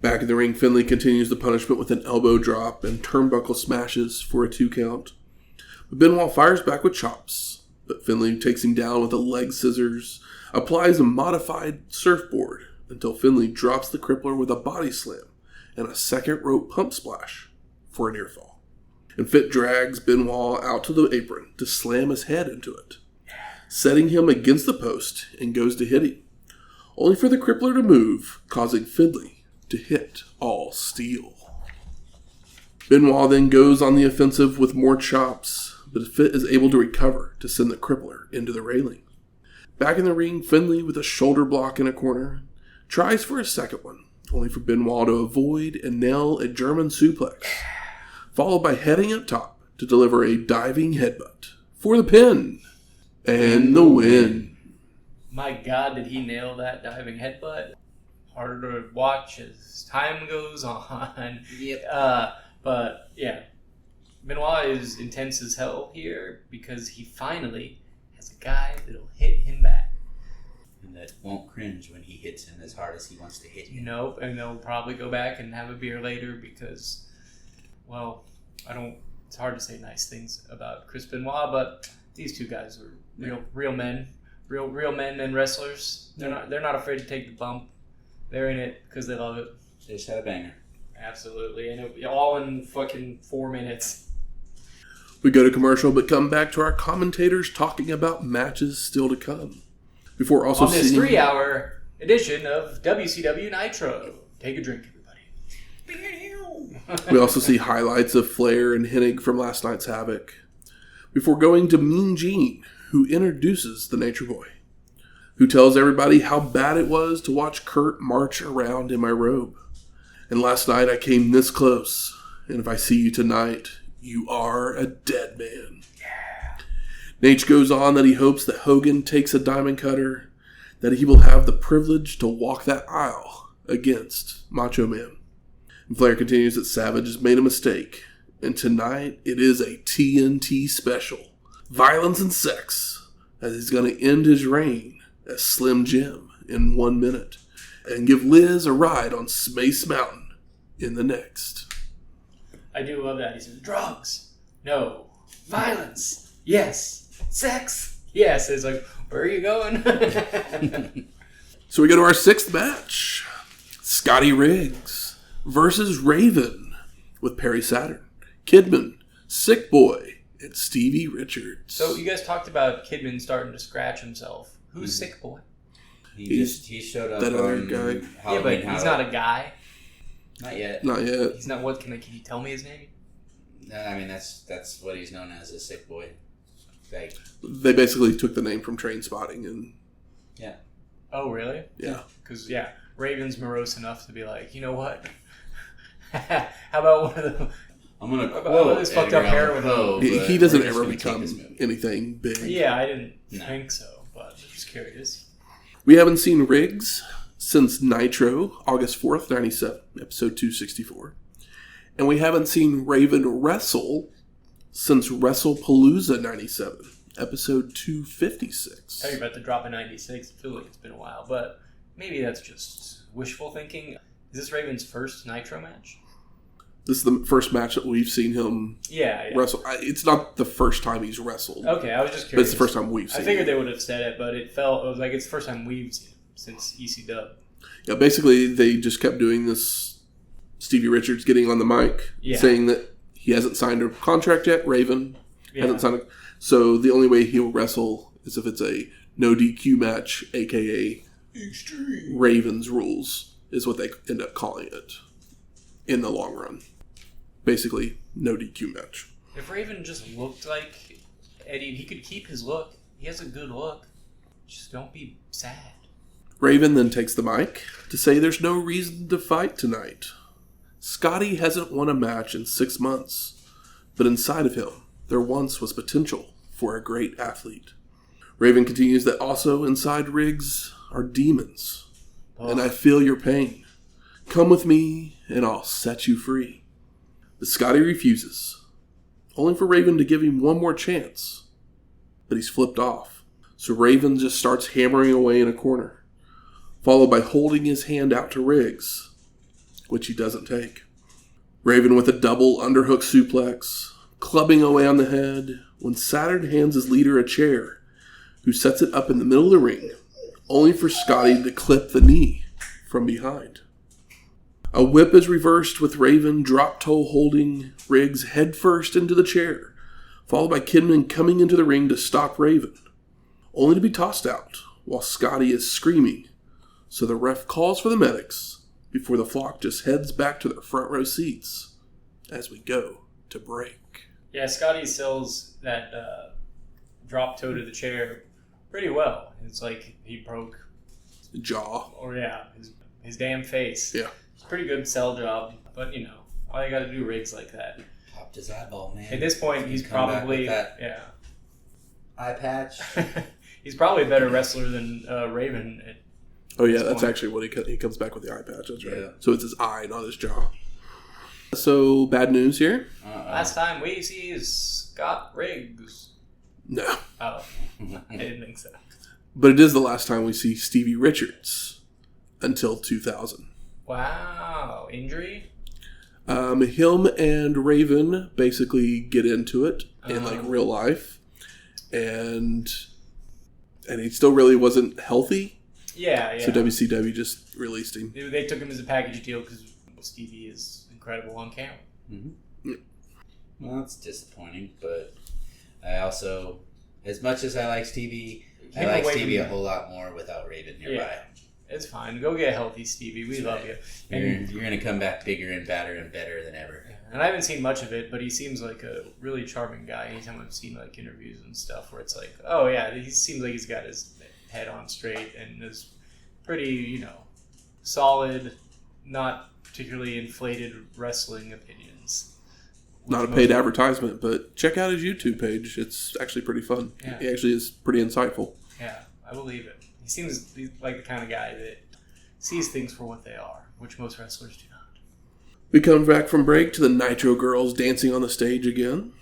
S1: Back in the ring, Finlay continues the punishment with an elbow drop and turnbuckle smashes for a 2 count. But Benoit fires back with chops, but Finlay takes him down with a leg scissors, applies a modified surfboard until Finlay drops the Crippler with a body slam and a second rope pump splash for a near fall. And Fit drags Benoit out to the apron to slam his head into it, setting him against the post and goes to hit him, only for the Crippler to move, causing Finlay to hit all steel. Benoit then goes on the offensive with more chops, but Fit is able to recover to send the Crippler into the railing. Back in the ring, Finlay, with a shoulder block in a corner, tries for a second one, only for Benoit to avoid and nail a German suplex, followed by heading up top to deliver a diving headbutt for the pin and the win.
S2: My God, did he nail that diving headbutt? Harder to watch as time goes on.
S3: Yep.
S2: But yeah, Benoit is intense as hell here because he finally has a guy that'll hit him back.
S3: And that won't cringe when he hits him as hard as he wants to hit him.
S2: Nope, and they'll probably go back and have a beer later because, well, it's hard to say nice things about Chris Benoit, but these two guys are real men, real men and wrestlers. They're not afraid to take the bump. They're in it because they love it.
S3: They just had a banger.
S2: Absolutely, and all in fucking 4 minutes.
S1: We go to commercial, but come back to our commentators talking about matches still to come. Before also
S2: on this
S1: seeing
S2: 3-hour edition of WCW Nitro. Take a drink, everybody.
S1: We also see highlights of Flair and Hennig from last night's Havoc. Before going to Mean Gene, who introduces the Nature Boy, who tells everybody how bad it was to watch Curt march around in my robe. And last night I came this close, and if I see you tonight, you are a dead man. Yeah. Nate goes on that he hopes that Hogan takes a diamond cutter, that he will have the privilege to walk that aisle against Macho Man. And Flair continues that Savage has made a mistake, and tonight it is a TNT special. Violence and sex, as he's going to end his reign as Slim Jim in 1 minute, and give Liz a ride on Space Mountain in the next.
S2: I do love that. He says, drugs, no. Violence, yes. Sex, yes. It's like, where are you going?
S1: So we go to our 6th match. Scotty Riggs versus Raven with Perry Saturn, Kidman, Sick Boy, and Stevie Richards.
S2: So you guys talked about Kidman starting to scratch himself. Who's Sick Boy?
S3: He showed up
S1: that
S3: on
S1: other guy.
S2: Yeah, but he's not a guy.
S3: Not yet.
S1: Not yet.
S2: He's not. What can you tell me his name?
S3: I mean, that's what he's known as, a Sick Boy. Like,
S1: they basically took the name from Train Spotting and...
S3: Yeah.
S2: Oh, really?
S1: Yeah.
S2: Because, Raven's morose enough to be like, you know what? How about one of the...
S3: I'm going to
S2: quote this fucked up heroin.
S1: He doesn't ever become anything big.
S2: Yeah, I didn't think so, but I'm just curious.
S1: We haven't seen Riggs since Nitro, August 4th, 97, episode 264. And we haven't seen Raven wrestle since WrestlePalooza 97, episode 256.
S2: Tell you about the drop in 96. I feel like it's been a while, but maybe that's just wishful thinking. Is this Raven's first Nitro match?
S1: This is the first match that we've seen him wrestle. It's not the first time he's wrestled.
S2: Okay, I was just curious.
S1: But it's the first time we've seen him.
S2: I figured they would have said it, but it was like it's the first time we've seen him since ECW.
S1: Yeah, basically they just kept doing this. Stevie Richards getting on the mic, saying that he hasn't signed a contract yet. Raven hasn't signed so the only way he'll wrestle is if it's a no DQ match, aka Extreme Raven's Rules, is what they end up calling it in the long run. Basically, no DQ match.
S2: If Raven just looked like Eddie, he could keep his look. He has a good look. Just don't be sad.
S1: Raven then takes the mic to say there's no reason to fight tonight. Scotty hasn't won a match in 6 months, but inside of him, there once was potential for a great athlete. Raven continues that also inside Riggs are demons, and I feel your pain. Come with me, and I'll set you free. But Scotty refuses, only for Raven to give him one more chance. But he's flipped off, so Raven just starts hammering away in a corner, followed by holding his hand out to Riggs, which he doesn't take. Raven with a double underhook suplex, clubbing away on the head, when Saturn hands his leader a chair, who sets it up in the middle of the ring, only for Scotty to clip the knee from behind. A whip is reversed with Raven drop-toe holding Riggs headfirst into the chair, followed by Kidman coming into the ring to stop Raven, only to be tossed out while Scotty is screaming, so the ref calls for the medics before the flock just heads back to their front row seats as we go to break.
S2: Yeah, Scotty sells that drop toe to the chair pretty well. It's like he broke
S1: Jaw.
S2: Or his damn face.
S1: Yeah.
S2: It's a pretty good sell job, but all you got to do Riggs like that.
S3: Popped his eyeball, man.
S2: At this point, he's probably
S3: eye patch.
S2: He's probably a better wrestler than Raven.
S1: Oh yeah, that's actually what he comes back with the eye patch. That's right. Yeah. So it's his eye, not his jaw. So bad news here.
S2: Last time we see is Scott Riggs.
S1: No.
S2: Oh, I didn't think so.
S1: But it is the last time we see Stevie Richards until 2000.
S2: Wow, injury?
S1: Him and Raven basically get into it in real life, and he still really wasn't healthy.
S2: Yeah.
S1: So WCW just released him.
S2: They took him as a package deal because Stevie is incredible on camera.
S3: Mm-hmm. Well, that's disappointing, but I also, as much as I like Stevie, I like Stevie a whole lot more without Raven nearby.
S2: Yeah. It's fine. Go get healthy, Stevie. We love you. And
S3: you're going to come back bigger and badder and better than ever.
S2: And I haven't seen much of it, but he seems like a really charming guy. Anytime I've seen interviews and stuff where it's like, oh yeah, he seems like he's got his head on straight and is pretty, solid, not particularly inflated wrestling opinions.
S1: Not a paid advertisement, but check out his YouTube page. It's actually pretty fun. Yeah. He actually is pretty insightful.
S2: Yeah, I believe it. He seems like the kind of guy that sees things for what they are, which most wrestlers do not.
S1: We come back from break to the Nitro girls dancing on the stage again.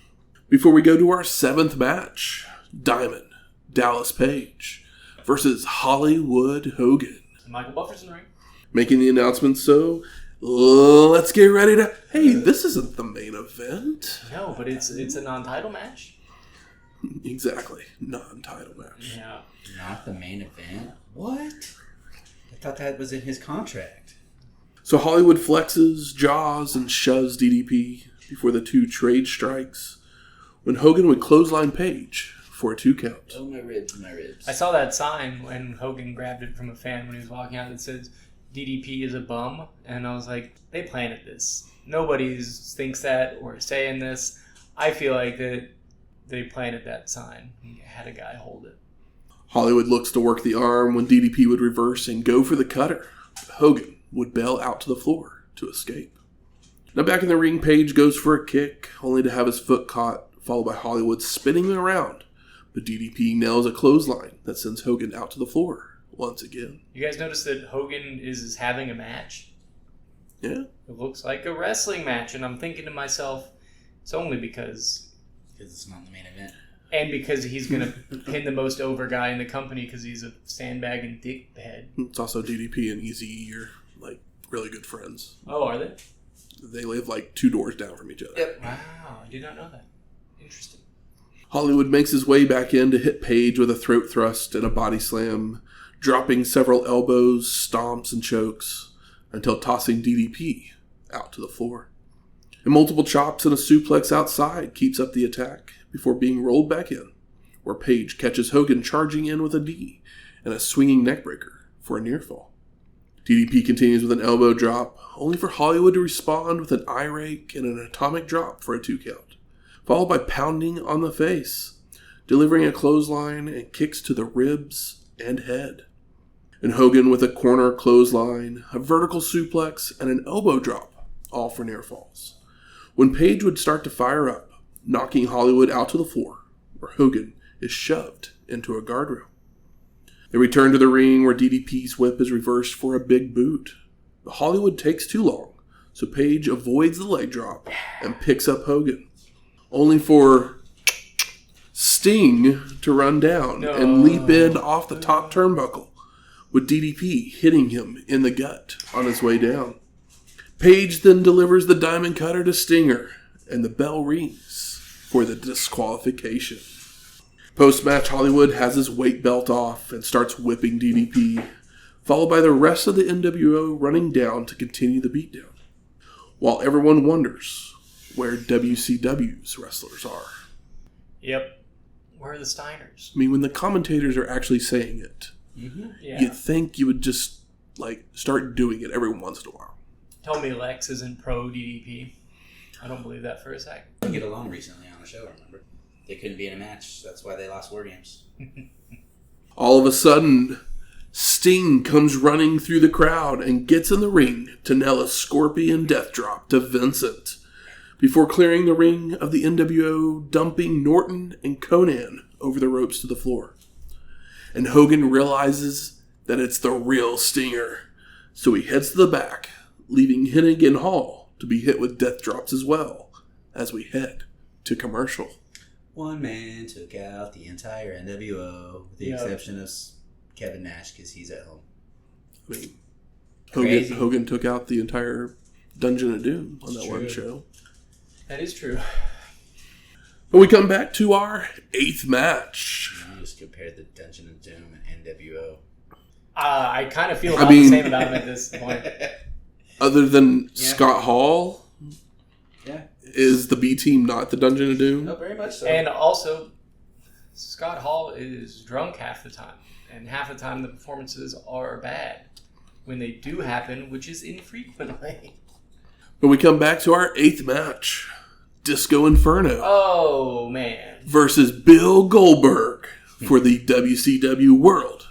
S1: Before we go to our 7th match, Diamond Dallas Page versus Hollywood Hogan.
S2: And Michael Buffer's in the ring.
S1: Making the announcement, so let's get ready to... Hey, this isn't the main event.
S2: No, but it's a non-title match.
S1: Exactly. Non-title match.
S2: Yeah.
S3: Not the main event? What? I thought that was in his contract.
S1: So Hollywood flexes, jaws, and shoves DDP before the 2 trade strikes, when Hogan would clothesline Page for a 2 count.
S3: Oh, my ribs.
S2: I saw that sign when Hogan grabbed it from a fan when he was walking out that says, DDP is a bum, and I was like, they planted this. Nobody thinks that or saying this. I feel like that they planted that sign and had a guy hold it.
S1: Hollywood looks to work the arm when DDP would reverse and go for the cutter. Hogan would bail out to the floor to escape. Now back in the ring, Page goes for a kick, only to have his foot caught, followed by Hollywood spinning him around. But DDP nails a clothesline that sends Hogan out to the floor once again.
S2: You guys notice that Hogan is having a match?
S1: Yeah.
S2: It looks like a wrestling match, and I'm thinking to myself, it's only because
S3: it's not the main event.
S2: And because he's going to pin the most over guy in the company because he's a sandbag and dickhead.
S1: It's also DDP and Eazy are really good friends.
S2: Oh, are they?
S1: They live 2 doors down from each other.
S3: Yep.
S2: Wow, I did not know that. Interesting.
S1: Hollywood makes his way back in to hit Page with a throat thrust and a body slam, dropping several elbows, stomps, and chokes until tossing DDP out to the floor. And multiple chops and a suplex outside keeps up the attack before being rolled back in, where Page catches Hogan charging in with a knee and a swinging neckbreaker for a near fall. DDP continues with an elbow drop, only for Hollywood to respond with an eye rake and an atomic drop for a 2 count, followed by pounding on the face, delivering a clothesline and kicks to the ribs and head. And Hogan with a corner clothesline, a vertical suplex, and an elbow drop, all for near falls. When Page would start to fire up, knocking Hollywood out to the floor, where Hogan is shoved into a guardrail. They return to the ring where DDP's whip is reversed for a big boot. But Hollywood takes too long, so Page avoids the leg drop and picks up Hogan, only for Sting to run down and leap in off the top turnbuckle, with DDP hitting him in the gut on his way down. Page then delivers the diamond cutter to Stinger, and the bell rings for the disqualification. Post-match, Hollywood has his weight belt off and starts whipping DDP, followed by the rest of the NWO running down to continue the beatdown, while everyone wonders where WCW's wrestlers are.
S2: Yep. Where are the Steiners?
S1: I mean, when the commentators are actually saying it, you'd think you would just, start doing it every once in a while.
S2: Tell me Lex isn't pro DDP. I don't believe that for a second.
S3: They didn't get along recently on the show, remember? They couldn't be in a match. That's why they lost War Games.
S1: All of a sudden, Sting comes running through the crowd and gets in the ring to nail a scorpion death drop to Vincent, before clearing the ring of the NWO, dumping Norton and Conan over the ropes to the floor. And Hogan realizes that it's the real Stinger, so he heads to the back, leaving Hennig and Hall to be hit with death drops as well, as we head to commercial.
S3: One man took out the entire NWO, with the exception of Kevin Nash, because he's at home.
S1: I mean, Hogan took out the entire Dungeon of Doom on that one show.
S2: That is true.
S1: But we come back to our 8th match.
S3: You just compared the Dungeon of Doom and NWO.
S2: I kind of feel the same about him at this point.
S1: Other than Scott Hall, is the B team not the Dungeon of Doom?
S3: No, very much so.
S2: And also, Scott Hall is drunk half the time. And half the time the performances are bad. When they do happen, which is infrequently.
S1: But we come back to our 8th match. Disco Inferno.
S2: Oh, man.
S1: Versus Bill Goldberg for the WCW World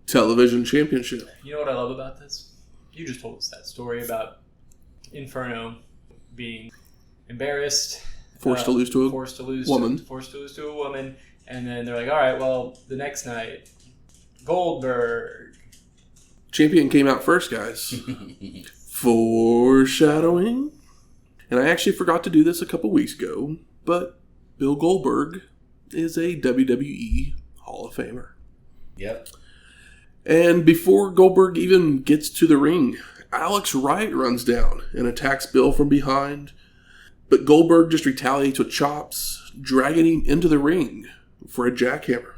S1: Television Championship.
S2: You know what I love about this? You just told us that story about Inferno being embarrassed.
S1: Forced to lose to a woman.
S2: Forced to lose to a woman. And then they're like, all right, well, the next night, Goldberg.
S1: Champion came out first, guys. Foreshadowing. And I actually forgot to do this a couple weeks ago, but Bill Goldberg is a WWE Hall of Famer.
S3: Yep.
S1: And before Goldberg even gets to the ring, Alex Wright runs down and attacks Bill from behind, but Goldberg just retaliates with chops, dragging him into the ring for a jackhammer.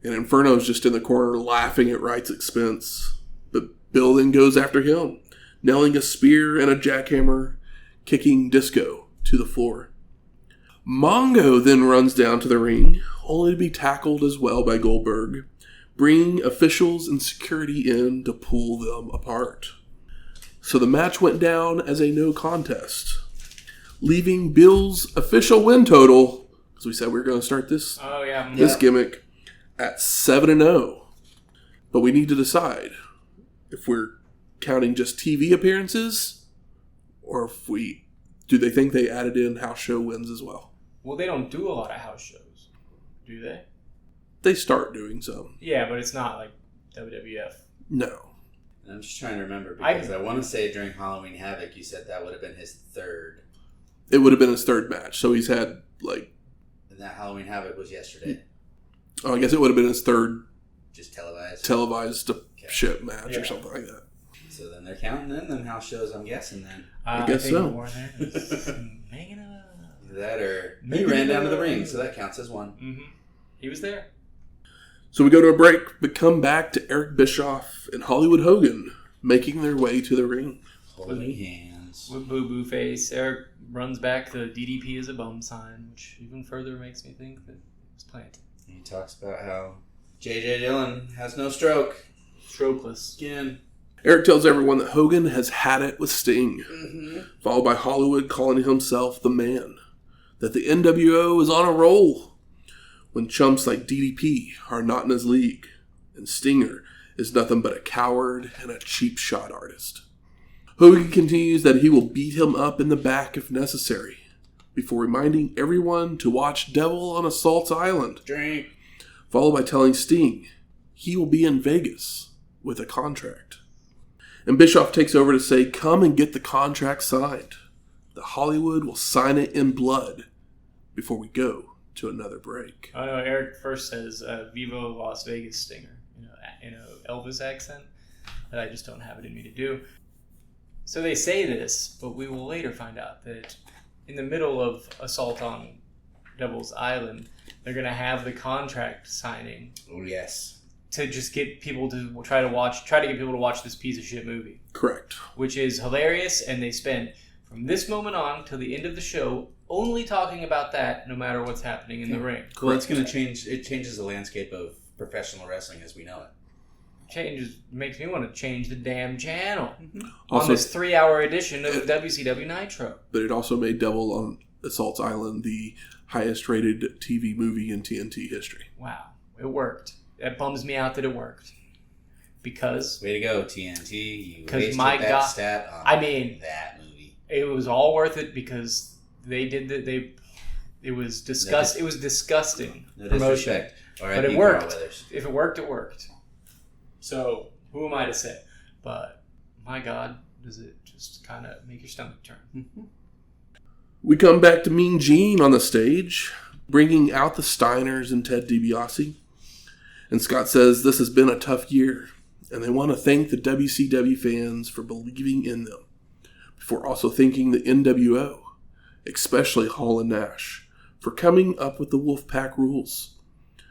S1: And Inferno's just in the corner laughing at Wright's expense, but Bill then goes after him, nailing a spear and a jackhammer, kicking Disco to the floor. Mongo then runs down to the ring, only to be tackled as well by Goldberg, bringing officials and security in to pull them apart. So the match went down as a no contest, leaving Bill's official win total, as we said we were going to start this gimmick, at 7-0. But we need to decide if we're counting just TV appearances, or if do they think they added in house show wins as well?
S2: Well, they don't do a lot of house shows, do they?
S1: They start doing some.
S2: Yeah, but it's not like WWF.
S1: No.
S3: And I'm just trying to remember, because I want to say during Halloween Havoc, you said that would have been his third.
S1: It would have been his third match, so he's had,
S3: And that Halloween Havoc was yesterday.
S1: Oh, I guess it would have been his third.
S3: Just televised?
S1: Televised ship match or something like that.
S3: So then they're counting in them house shows, I'm guessing then.
S1: I guess so.
S3: That or he ran down to the ring, so that counts as one.
S2: Mm-hmm. He was there.
S1: So we go to a break, but come back to Eric Bischoff and Hollywood Hogan making their way to the ring.
S3: Holding hands.
S2: With boo-boo face, Eric runs back the DDP as a bum sign, which even further makes me think that it was planned.
S3: He talks about how J.J. Dillon has no stroke.
S2: Strokeless.
S3: Again.
S1: Eric tells everyone that Hogan has had it with Sting, followed by Hollywood calling himself the man, that the NWO is on a roll, when chumps like DDP are not in his league, and Stinger is nothing but a coward and a cheap shot artist. Hogan continues that he will beat him up in the back if necessary, before reminding everyone to watch Devil on Assault's Island.
S3: Drink.
S1: Followed by telling Sting he will be in Vegas with a contract. And Bischoff takes over to say, come and get the contract signed. The Hollywood will sign it in blood before we go to another break.
S2: Oh no, Eric first says Vivo Las Vegas Stinger, in a Elvis accent that I just don't have it in me to do. So they say this, but we will later find out that in the middle of Assault on Devil's Island, they're going to have the contract signing.
S3: Oh, yes.
S2: To just get people to try to get people to watch this piece of shit movie.
S1: Correct.
S2: Which is hilarious, and they spend from this moment on till the end of the show only talking about that, no matter what's happening in the ring.
S3: Well, it's going to change. It changes the landscape of professional wrestling as we know it.
S2: Makes me want to change the damn channel
S1: Also,
S2: on this 3-hour edition of WCW Nitro.
S1: But it also made Devil on Assault's Island the highest rated TV movie in TNT history.
S2: Wow, it worked. It bums me out that it worked. Because...
S3: Way to go, TNT. You wasted
S2: my
S3: that
S2: God,
S3: stat on that movie.
S2: It was all worth it because they did it was disgusting. It was disgusting promotion. But it worked. If it worked, it worked. So, who am I to say? But, my God, does it just kind of make your stomach turn.
S1: We come back to Mean Gene on the stage, bringing out the Steiners and Ted DiBiase. And Scott says this has been a tough year, and they want to thank the WCW fans for believing in them, before also thanking the NWO, especially Hall and Nash, for coming up with the Wolfpack rules,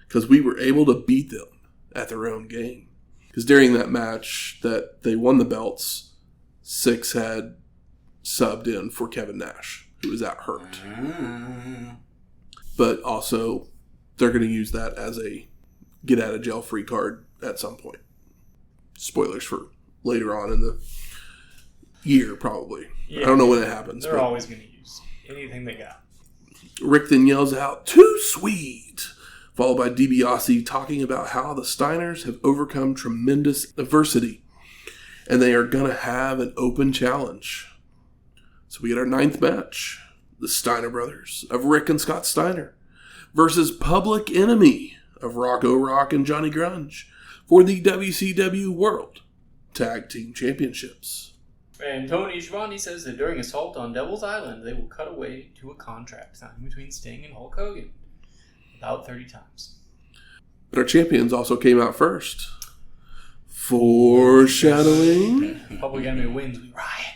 S1: because we were able to beat them at their own game. Because during that match that they won the belts, Six had subbed in for Kevin Nash, who was out hurt. But also, they're going to use that as a get-out-of-jail-free card at some point. Spoilers for later on in the year, probably. Yeah, I don't know when it happens.
S2: They're always going to use anything they got.
S1: Rick then yells out, "Too sweet!" Followed by DiBiase talking about how the Steiners have overcome tremendous adversity and they are going to have an open challenge. So we get our 9th match. The Steiner brothers of Rick and Scott Steiner versus Public Enemy of Rocco Rock and Johnny Grunge for the WCW World Tag Team Championships.
S2: And Tony Schiavone says that during Assault on Devil's Island, they will cut away to a contract signing between Sting and Hulk Hogan. About 30 times.
S1: But our champions also came out first. Foreshadowing.
S2: Public Enemy wins, we riot.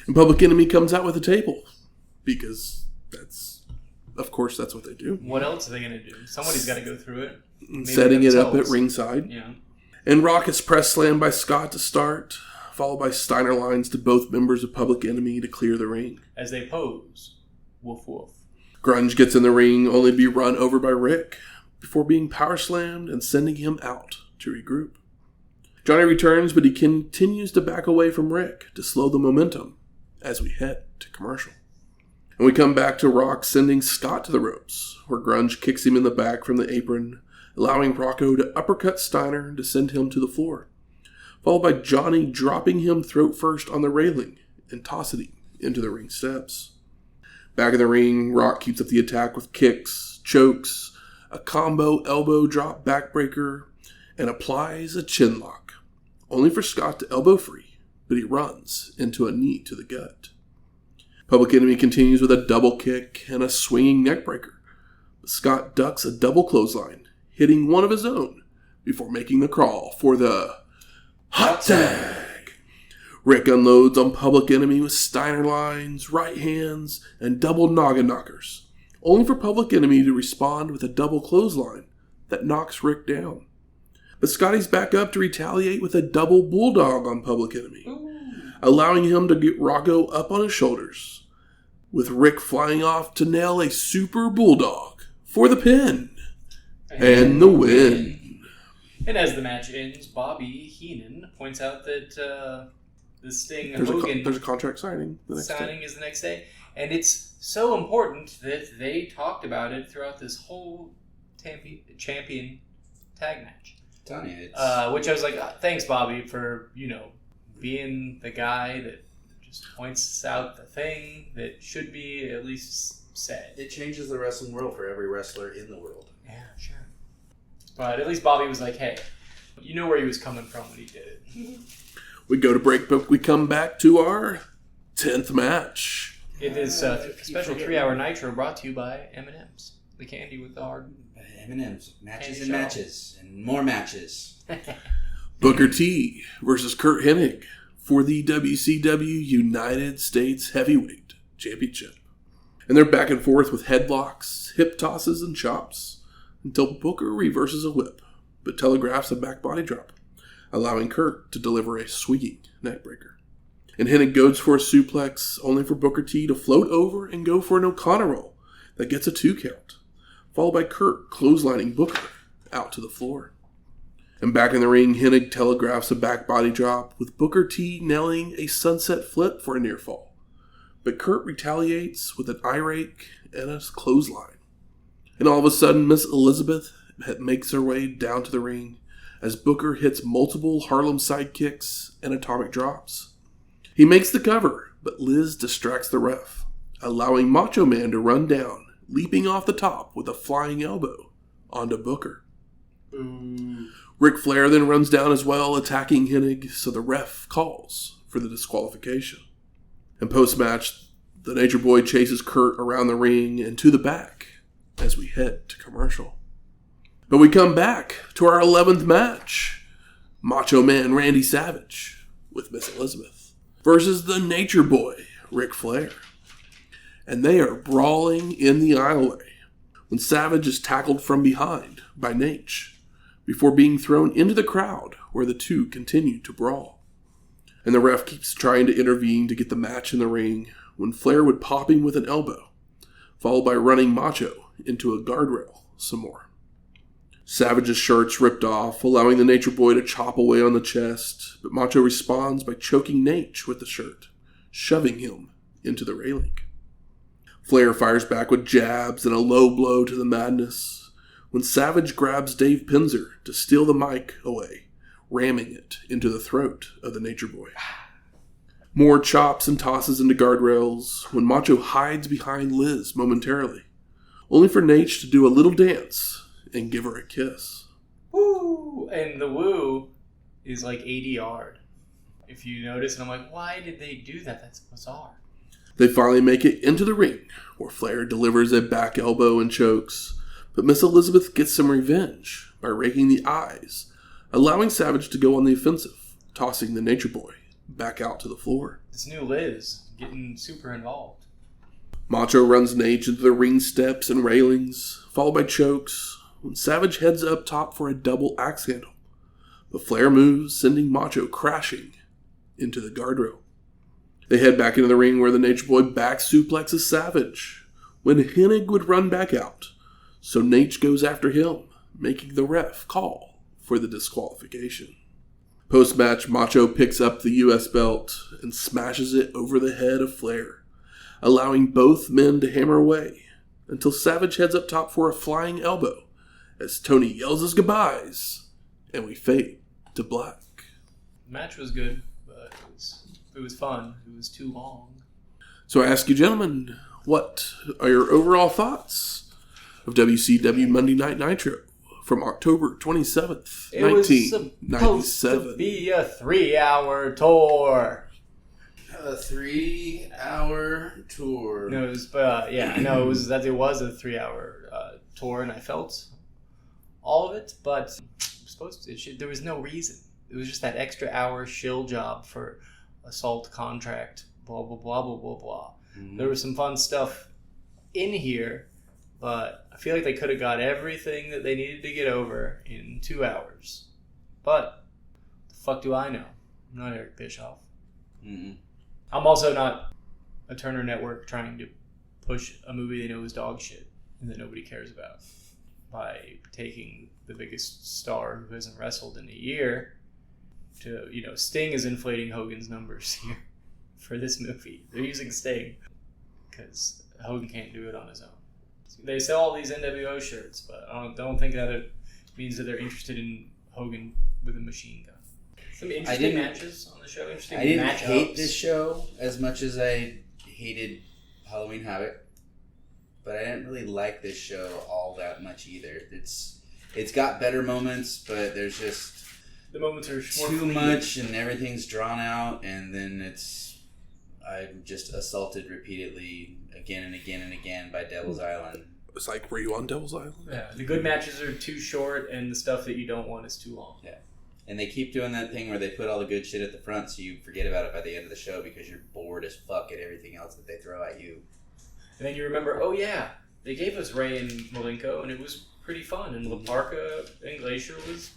S1: And Public Enemy comes out with a table. Because of course that's what they do.
S2: What else are they going to do? Somebody's got to go through it.
S1: Setting it up at ringside.
S2: Yeah.
S1: And Rock is press slammed by Scott to start, followed by Steiner lines to both members of Public Enemy to clear the ring.
S2: As they pose. Woof woof.
S1: Grunge gets in the ring only to be run over by Rick before being power slammed and sending him out to regroup. Johnny returns, but he continues to back away from Rick to slow the momentum as we head to commercial. And we come back to Rock sending Scott to the ropes, where Grunge kicks him in the back from the apron, allowing Rocco to uppercut Steiner to send him to the floor, followed by Johnny dropping him throat first on the railing and tossing him into the ring steps. Back in the ring, Rock keeps up the attack with kicks, chokes, a combo elbow drop backbreaker, and applies a chin lock, only for Scott to elbow free, but he runs into a knee to the gut. Public Enemy continues with a double kick and a swinging neckbreaker, but Scott ducks a double clothesline, hitting one of his own before making the crawl for the hot tag. Rick unloads on Public Enemy with Steiner lines, right hands, and double noggin knockers, only for Public Enemy to respond with a double clothesline that knocks Rick down. But Scotty's back up to retaliate with a double bulldog on Public Enemy, allowing him to get Rocco up on his shoulders, with Rick flying off to nail a super bulldog for the pin and the win.
S2: And as the match ends, Bobby Heenan points out that the Sting Hogan
S1: there's a contract signing the next day.
S2: Is the next day. And it's so important that they talked about it throughout this whole champion tag match.
S3: Telling you, it's...
S2: Which I was like, thanks, Bobby, for, being the guy that just points out the thing that should be at least said.
S3: It changes the wrestling world for every wrestler in the world.
S2: Yeah, sure. But at least Bobby was like, hey, you know where he was coming from when he did it.
S1: We go to break, but we come back to our 10th match.
S2: It is a special 3-hour Nitro brought to you by M&M's. The candy with the hard...
S3: M&M's. Matches
S2: Candy
S3: and
S2: shell.
S3: matches. And more matches.
S1: Booker T versus Curt Hennig for the WCW United States Heavyweight Championship. And they're back and forth with headlocks, hip tosses, and chops until Booker reverses a whip, but telegraphs a back body drop, allowing Curt to deliver a swinging neckbreaker. And Hennig goes for a suplex, only for Booker T to float over and go for an O'Connor roll that gets a 2 count, followed by Curt clotheslining Booker out to the floor. And back in the ring, Hennig telegraphs a back body drop, with Booker T nailing a sunset flip for a near fall. But Curt retaliates with an eye rake and a clothesline. And all of a sudden, Miss Elizabeth makes her way down to the ring as Booker hits multiple Harlem sidekicks and atomic drops. He makes the cover, but Liz distracts the ref, allowing Macho Man to run down, leaping off the top with a flying elbow onto Booker. Ric Flair then runs down as well, attacking Hennig, so the ref calls for the disqualification. And post-match, the Nature Boy chases Curt around the ring and to the back as we head to commercial. But we come back to our 11th match. Macho Man Randy Savage with Miss Elizabeth versus the Nature Boy Ric Flair. And they are brawling in the aisleway when Savage is tackled from behind by Nate before being thrown into the crowd where the two continue to brawl. And the ref keeps trying to intervene to get the match in the ring when Flair would pop him with an elbow, followed by running Macho into a guardrail some more. Savage's shirt's ripped off, allowing the Nature Boy to chop away on the chest, but Macho responds by choking Nate with the shirt, shoving him into the railing. Flair fires back with jabs and a low blow to the madness when Savage grabs Dave Pinzer to steal the mic away, ramming it into the throat of the Nature Boy. More chops and tosses into guardrails when Macho hides behind Liz momentarily, only for Nate to do a little dance and give her a kiss.
S2: Woo! And the woo is like 80 yard. If you notice, and I'm like, why did they do that? That's bizarre.
S1: They finally make it into the ring, where Flair delivers a back elbow and chokes, but Miss Elizabeth gets some revenge by raking the eyes, allowing Savage to go on the offensive, tossing the Nature Boy back out to the floor.
S2: This new Liz getting super involved.
S1: Macho runs Nate into the ring steps and railings, followed by chokes, when Savage heads up top for a double axe handle. But Flair moves, sending Macho crashing into the guardrail. They head back into the ring where the Nature Boy back suplexes Savage, when Hennig would run back out, so Nate goes after him, making the ref call for the disqualification. Post-match, Macho picks up the U.S. belt and smashes it over the head of Flair, allowing both men to hammer away until Savage heads up top for a flying elbow as Tony yells his goodbyes, and we fade to black.
S2: The match was good, but it was fun. It was too long.
S1: So I ask you, gentlemen, what are your overall thoughts of WCW Monday Night Nitro from October 27th,
S2: It was
S1: 1997?
S2: supposed to be a 3-hour tour.
S3: A 3-hour tour.
S2: No, it was, it was that it was a 3-hour tour, and I felt all of it, but there was no reason. It was just that extra hour shill job for assault contract, blah, blah, blah, blah, blah, blah. Mm-hmm. There was some fun stuff in here, but I feel like they could have got everything that they needed to get over in 2 hours. But the fuck do I know? I'm not Eric Bischoff.
S3: Mm-hmm.
S2: I'm also not a Turner Network trying to push a movie they know is dog shit and that nobody cares about by taking the biggest star who hasn't wrestled in a year to, Sting is inflating Hogan's numbers here for this movie. They're using Sting because Hogan can't do it on his own. They sell all these NWO shirts, but I don't think that it means that they're interested in Hogan with a machine gun. Some interesting matches on the show. Interesting
S3: I didn't
S2: matchups.
S3: hate this show as much as I hated Halloween Havoc, but I didn't really like this show all that much either. It's got better moments, but there's just
S2: the moments are
S3: too much, and everything's drawn out, and then I'm just assaulted repeatedly again and again and again by Devil's Island.
S1: It's like, were you on Devil's Island?
S2: Yeah, the good matches are too short, and the stuff that you don't want is too long.
S3: Yeah. And they keep doing that thing where they put all the good shit at the front so you forget about it by the end of the show because you're bored as fuck at everything else that they throw at you.
S2: And then you remember, oh yeah, they gave us Ray and Malenko, and it was pretty fun. And Parka and Glacier was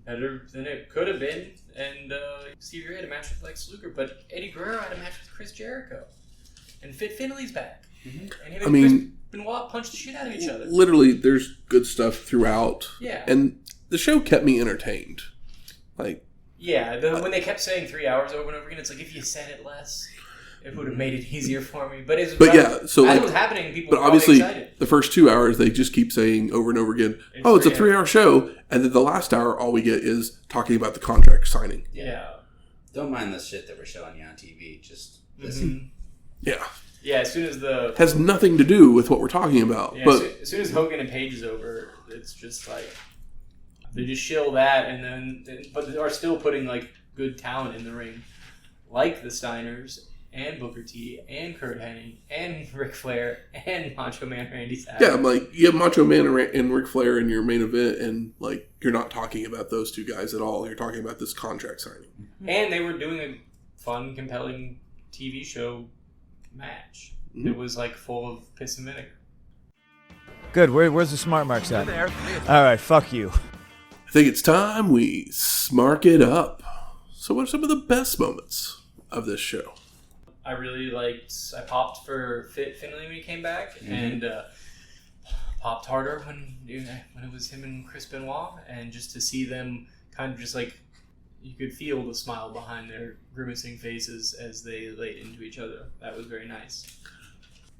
S2: better than it could have been. And Stevie Ray had a match with Lex Luger, but Eddie Guerrero had a match with Chris Jericho. And Finlay's back. Mm-hmm. And him and Chris Benoit punched the shit out of each other.
S1: Literally, there's good stuff throughout.
S2: Yeah.
S1: And the show kept me entertained. Like,
S2: yeah, when they kept saying 3 hours over and over again, it's like, if you said it less, it would have made it easier for me. But as it was happening, people were
S1: obviously,
S2: excited.
S1: The first 2 hours, they just keep saying over and over again, it's a 3-hour show. And then the last hour, all we get is talking about the contract signing.
S2: Yeah.
S3: Don't mind the shit that we're showing you on TV. Just listen.
S1: Mm-hmm. Yeah.
S2: Yeah, as soon as
S1: has nothing to do with what we're talking about.
S2: Yeah,
S1: but
S2: as soon as Hogan and Page is over, it's just like they just shill that, but they are still putting like good talent in the ring, like the Steiners and Booker T and Curt Hennig and Ric Flair and Macho Man Randy Savage.
S1: Yeah, I'm like, you have Macho Man and Ric Flair in your main event, and like you're not talking about those two guys at all. You're talking about this contract signing.
S2: And they were doing a fun, compelling TV show match. Mm-hmm. It was like full of piss and vinegar.
S4: Good. Where's the smart marks at? There. All right. Fuck you.
S1: I think it's time we smark it up. So, what are some of the best moments of this show?
S2: I really I popped for Finlay when he came back, mm-hmm. and popped harder when it was him and Chris Benoit, and just to see them kind of just like, you could feel the smile behind their grimacing faces as they laid into each other. That was very nice.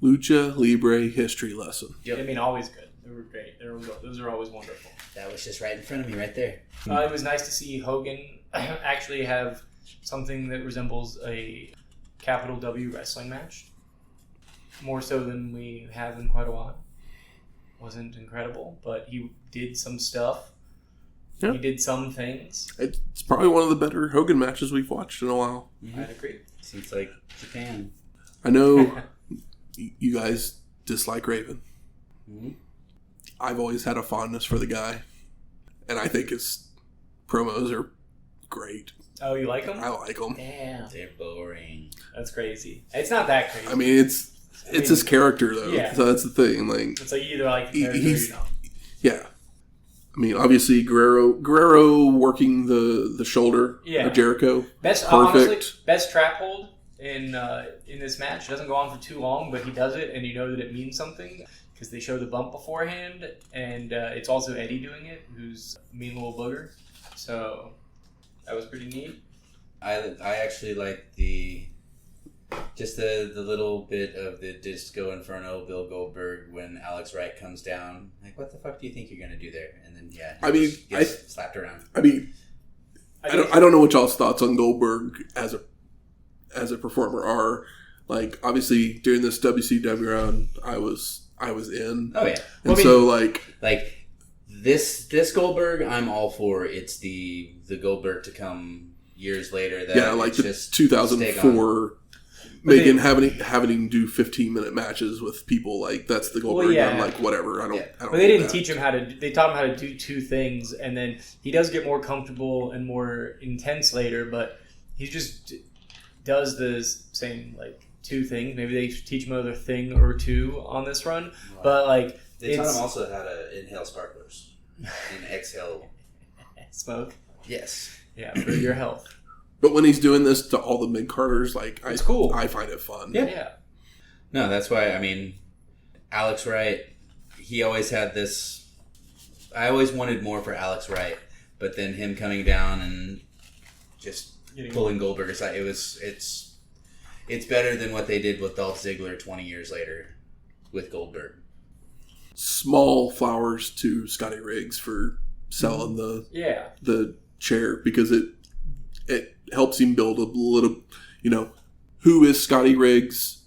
S1: Lucha Libre history lesson.
S2: Yep. I mean, always good. They were great. Those are always wonderful.
S3: That was just right in front of me, right there.
S2: It was nice to see Hogan actually have something that resembles a capital W wrestling match. More so than we have in quite a while. Wasn't incredible, but he did some stuff. Yeah. He did some things.
S1: It's probably one of the better Hogan matches we've watched in a while.
S2: Mm-hmm. I'd agree.
S3: Seems like Japan.
S1: I know you guys dislike Raven.
S3: Mm-hmm.
S1: I've always had a fondness for the guy. And I think his promos are great.
S2: Oh, you like him?
S1: I like them.
S2: Damn.
S3: They're boring.
S2: That's crazy. It's not that crazy.
S1: I mean, it's his character, though.
S2: Yeah.
S1: So that's the thing. Like,
S2: it's like you either like the character or you don't.
S1: Yeah. I mean, obviously, Guerrero working the shoulder of Jericho.
S2: Perfect. Honestly, best trap hold in this match. It doesn't go on for too long, but he does it, and you know that it means something because they show the bump beforehand, and it's also Eddie doing it, who's a mean little booger. So that was pretty neat.
S3: I actually like the little bit of the Disco Inferno Bill Goldberg when Alex Wright comes down. Like, what the fuck do you think you're gonna do there? And then gets slapped around.
S1: I mean, I don't know what y'all's thoughts on Goldberg as a performer are. Like, obviously during this WCW run, I was in.
S3: Oh yeah,
S1: and so
S3: this Goldberg, I'm all for. It's the Goldberg to come years later. That
S1: like the 2004. Having him do 15-minute matches with people, like, that's the Goldberg. I'm like, whatever. I don't.
S2: But they didn't teach him how to. They taught him how to do two things, and then he does get more comfortable and more intense later. But he just does the same two things. Maybe they teach him another thing or two on this run. Right. But
S3: they taught him also how to inhale sparklers and exhale
S2: smoke.
S3: Yes.
S2: Yeah, for your health.
S1: But when he's doing this to all the mid-carders,
S2: it's cool.
S1: I find it fun.
S2: Yeah.
S3: No, that's why, I mean, Alex Wright, he always had this... I always wanted more for Alex Wright, but then him coming down and just pulling Goldberg aside, it's better than what they did with Dolph Ziggler 20 years later with Goldberg.
S1: small flowers to Scotty Riggs for selling the chair, because it helps him build a little, who is Scotty Riggs?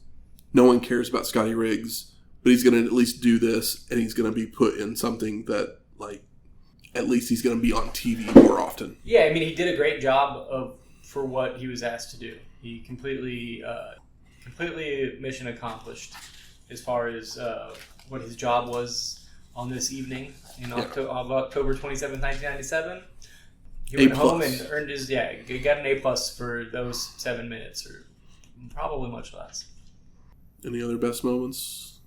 S1: No one cares about Scotty Riggs, but he's going to at least do this, and he's going to be put in something that, like, at least he's going to be on TV more often.
S2: Yeah, I mean, he did a great job for what he was asked to do. He completely mission accomplished as far as what his job was on this evening of October 27th, 1997. He went home and earned his, he got an A+ for those 7 minutes, or probably much less.
S1: Any other best moments?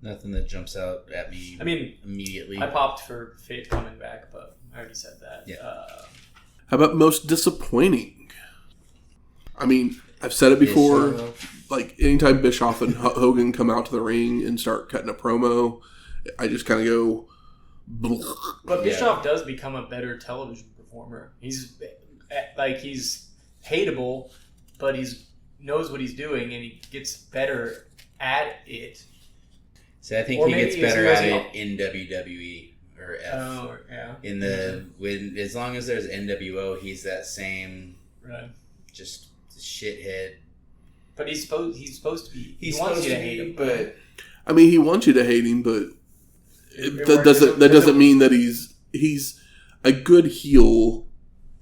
S3: Nothing that jumps out at me immediately.
S2: I popped for Fate coming back, but I already said that.
S3: Yeah.
S1: How about most disappointing? I mean, I've said it before. Like, anytime Bischoff and Hogan come out to the ring and start cutting a promo, I just kind of go... Blech.
S2: But Bischoff does become a better television performer. He's hateable, but he's knows what he's doing, and he gets better at it.
S3: So I think he gets better at it in WWE or F.
S2: Oh, yeah.
S3: As long as there's NWO, he's that same just shithead.
S2: But he's supposed to be. He wants you to hate him,
S3: but
S1: I mean, he wants you to hate him, but that doesn't mean that he's a good heel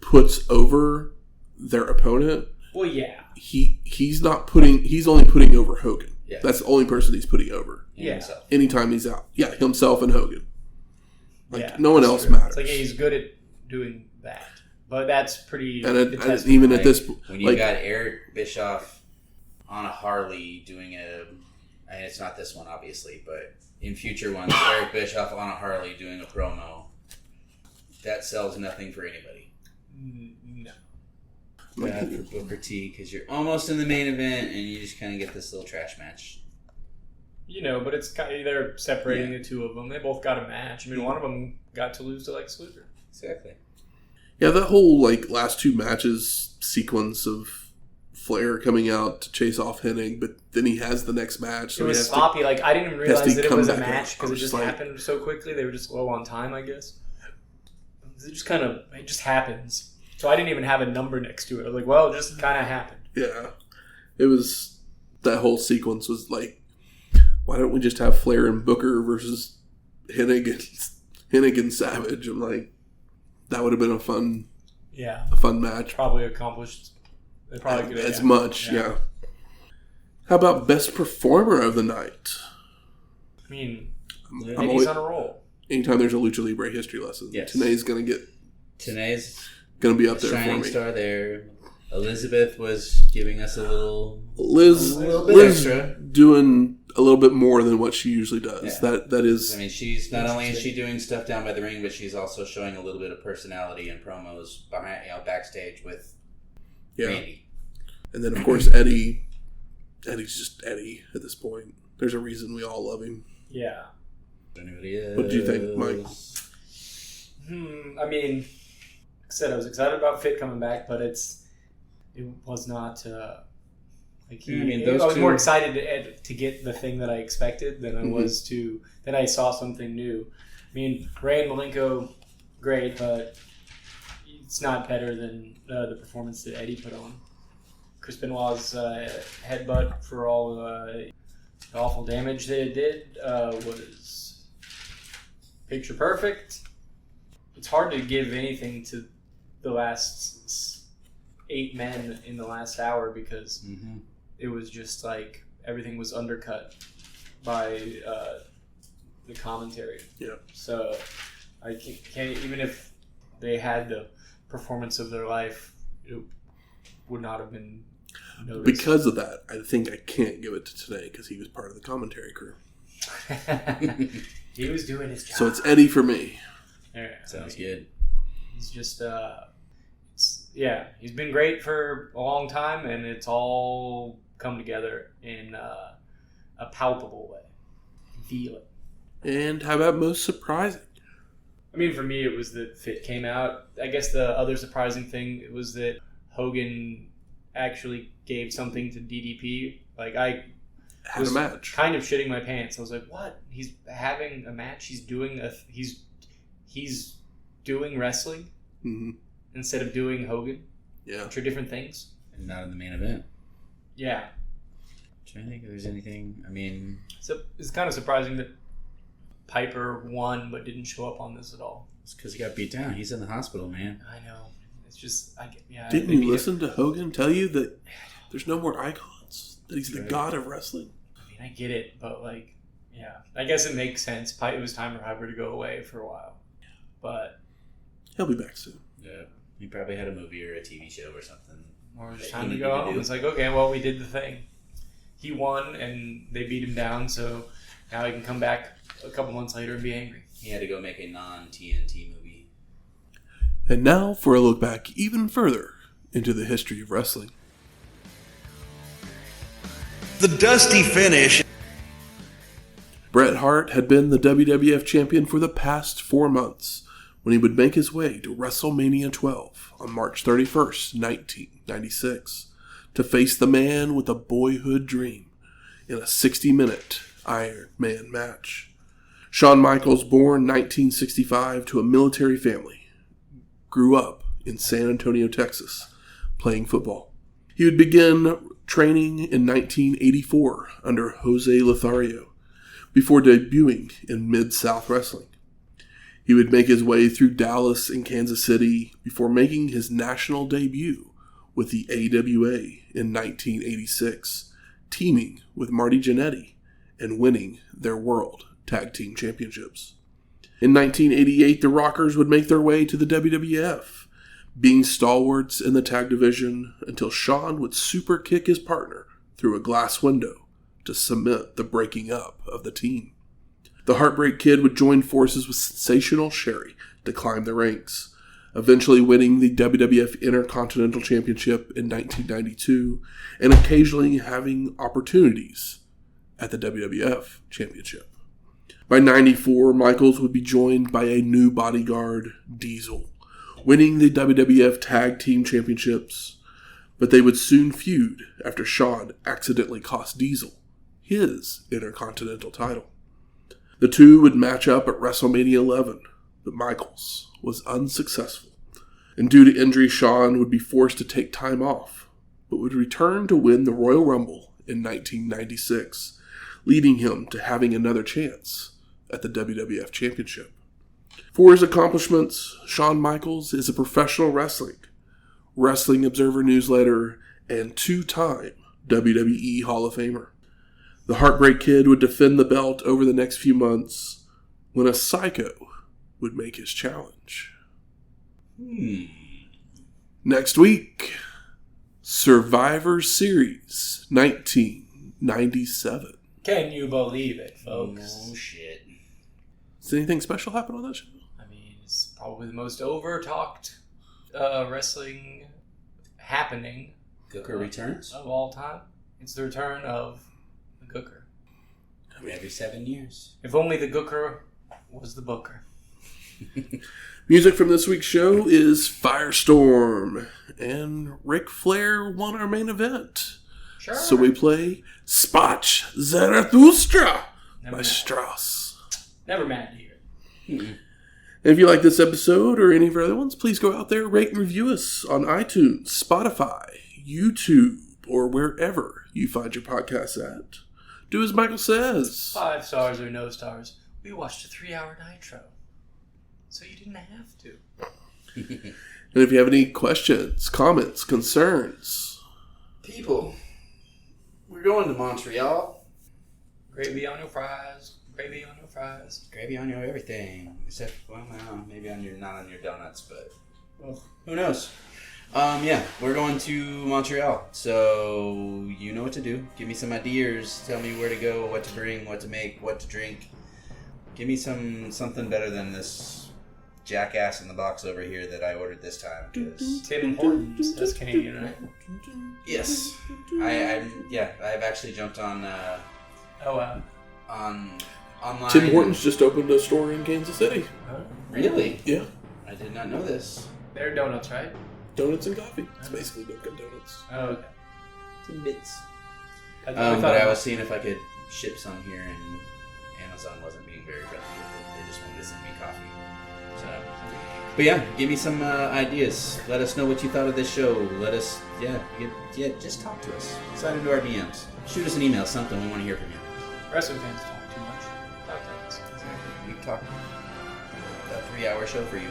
S1: puts over their opponent.
S2: Well, yeah.
S1: He's only putting over Hogan.
S3: Yeah.
S1: That's the only person he's putting over.
S2: Yeah.
S3: Himself.
S1: Anytime he's out. Yeah, himself and Hogan. No one else matters.
S2: It's like he's good at doing that. But that's pretty...
S1: And even at this point...
S3: When you got Eric Bischoff on a Harley doing and it's not this one, obviously, but in future ones, Eric Bischoff on a Harley doing a promo, that sells nothing for anybody.
S2: No.
S3: Bad for Booker T, because you're almost in the main event and you just kind of get this little trash match.
S2: But it's kind of, they're separating the two of them. They both got a match. I mean, one of them got to lose to Lex Luger.
S3: Exactly.
S1: Yeah, that whole last two matches sequence of Flair coming out to chase off Hennig, but then he has the next match. So
S2: it was sloppy. I didn't even realize that it was a match because it just happened so quickly. They were just low on time, I guess. It just happens. So I didn't even have a number next to it. I was like, well, it just kind of happened.
S1: Yeah. It was, that whole sequence was like, why don't we just have Flair and Booker versus Hennig and Savage? I'm like, that would have been a fun match.
S2: Probably accomplished. They probably could
S1: as much, yeah. How about best performer of the night?
S2: I mean, Eddie's on a roll.
S1: Anytime there's a Lucha Libre history lesson, Tenay's going to be up there for me.
S3: Shining star there. Elizabeth was giving us a little bit extra.
S1: Doing a little bit more than what she usually does.
S3: Yeah.
S1: That is.
S3: I mean, she's not only is she doing stuff down by the ring, but she's also showing a little bit of personality and promos behind, backstage with Randy.
S1: And then of course Eddie's just Eddie at this point. There's a reason we all love him.
S2: Yeah.
S3: Anybody else?
S1: What do you think, Mike?
S2: I mean, like I said, I was excited about Fit coming back, but it was not. I was more excited to get the thing that I expected than I was that I saw something new. I mean, Ray and Malenko, great, but it's not better than the performance that Eddie put on. Chris Benoit's headbutt for all the awful damage that it did was picture perfect. It's hard to give anything to the last 8 men in the last hour because it was just like everything was undercut by the commentary. Yeah. So I can't, even if they had the performance of their life, it would not have been noticed.
S1: Because of that, I think I can't give it to today because he was part of the commentary crew.
S2: He was doing his job.
S1: So it's Eddie for me.
S3: Sounds good.
S2: He's just, he's been great for a long time, and it's all come together in a palpable way. Feel it.
S1: And how about most surprising?
S2: I mean, for me, it was that Fit came out. I guess the other surprising thing was that Hogan actually gave something to DDP. Like,
S1: had a match.
S2: Kind of shitting my pants. I was like, "What? He's having a match? He's doing wrestling instead of doing Hogan?
S1: Yeah,
S2: which are different things.
S3: And not in the main event.
S2: Yeah.
S3: I'm trying to think if there's anything. I mean,
S2: so it's kind of surprising that Piper won but didn't show up on this at all.
S3: it's because he got beat down. He's in the hospital, man.
S2: I know. It's just,
S1: Didn't you listen to Hogan tell you that there's no more icons? That he's the god of wrestling?
S2: I mean, I get it, but I guess it makes sense. It was time for Piper to go away for a while, but
S1: he'll be back soon.
S3: Yeah, he probably had a movie or a TV show or something.
S2: Or just time to go home. It's like, okay, well, we did the thing. He won, and they beat him down, so now he can come back a couple months later and be angry.
S3: He had to go make a non-TNT movie.
S1: And now for a look back even further into the history of wrestling.
S5: The dusty finish.
S1: Bret Hart had been the WWF champion for the past 4 months when he would make his way to WrestleMania 12 on March 31st, 1996, to face the man with a boyhood dream in a 60-minute Iron Man match. Shawn Michaels, born 1965 to a military family, grew up in San Antonio, Texas, playing football. He would begin training in 1984 under Jose Lothario before debuting in Mid-South Wrestling. He would make his way through Dallas and Kansas City before making his national debut with the AWA in 1986, teaming with Marty Jannetty and winning their World Tag Team Championships. In 1988, the Rockers would make their way to the WWF, being stalwarts in the tag division until Shawn would super kick his partner through a glass window to cement the breaking up of the team. The Heartbreak Kid would join forces with Sensational Sherry to climb the ranks, eventually winning the WWF Intercontinental Championship in 1992 and occasionally having opportunities at the WWF Championship. By 94, Michaels would be joined by a new bodyguard, Diesel, winning the WWF Tag Team Championships, but they would soon feud after Shawn accidentally cost Diesel his Intercontinental title. The two would match up at WrestleMania 11, but Michaels was unsuccessful, and due to injury, Shawn would be forced to take time off, but would return to win the Royal Rumble in 1996, leading him to having another chance at the WWF Championship. For his accomplishments, Shawn Michaels is a professional Wrestling Observer newsletter, and 2-time WWE Hall of Famer. The Heartbreak Kid would defend the belt over the next few months when a Psycho would make his challenge. Next week, Survivor Series 1997.
S2: Can you believe it, folks?
S3: Oh, shit.
S1: Does anything special happen on that show?
S2: I mean, it's probably the most over-talked wrestling happening
S3: Gooker returns?
S2: of all time. It's the return of the Gooker.
S3: I mean, every 7 years.
S2: If only the Gooker was the Booker.
S1: Music from this week's show is Firestorm, and Ric Flair won our main event.
S2: Sure.
S1: So we play Spotch Zarathustra by Strauss.
S2: Never mad to hear it.
S1: And if you like this episode or any of our other ones, please go out there, rate and review us on iTunes, Spotify, YouTube, or wherever you find your podcasts at. Do as Michael says.
S2: 5 stars or no stars. We watched a 3-hour Nitro. So you didn't have to.
S1: And if you have any questions, comments, concerns.
S3: People, we're going to Montreal.
S2: Gravy on your fries. Gravy on your fries.
S3: Gravy on your everything. Except, well, no, maybe not on your donuts, but well, who knows? Yeah, we're going to Montreal. So you know what to do. Give me some ideas. Tell me where to go, what to bring, what to make, what to drink. Give me something better than this jackass in the box over here that I ordered this time.
S2: Tim Hortons. That's Canadian, right?
S3: Yes, I've actually jumped on online.
S1: Tim Hortons just opened a store in Kansas City.
S3: Really?
S1: Yeah.
S3: I did not know this.
S2: They're donuts, right?
S1: Donuts and coffee. It's basically Dunkin' Donuts.
S2: Oh, okay.
S3: Tidbits.
S2: I
S3: But I was seeing if I could ship some here, and Amazon wasn't being very friendly with it. They just wanted to send me coffee. So, but yeah, give me some ideas. Let us know what you thought of this show. Let us, just talk to us. Slide into our DMs. Shoot us an email, something. We want to hear from you.
S2: Wrestling fans talk too much about that.
S3: We talk a 3-hour show for you.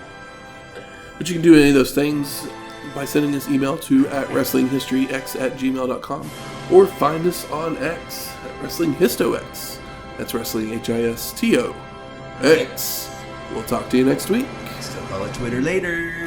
S1: But you can do any of those things by sending us email to wrestlinghistoryx@gmail.com or find us on X at WrestlingHistoX. That's Wrestling HISTO X. We'll talk to you next week.
S3: Still call it Twitter later.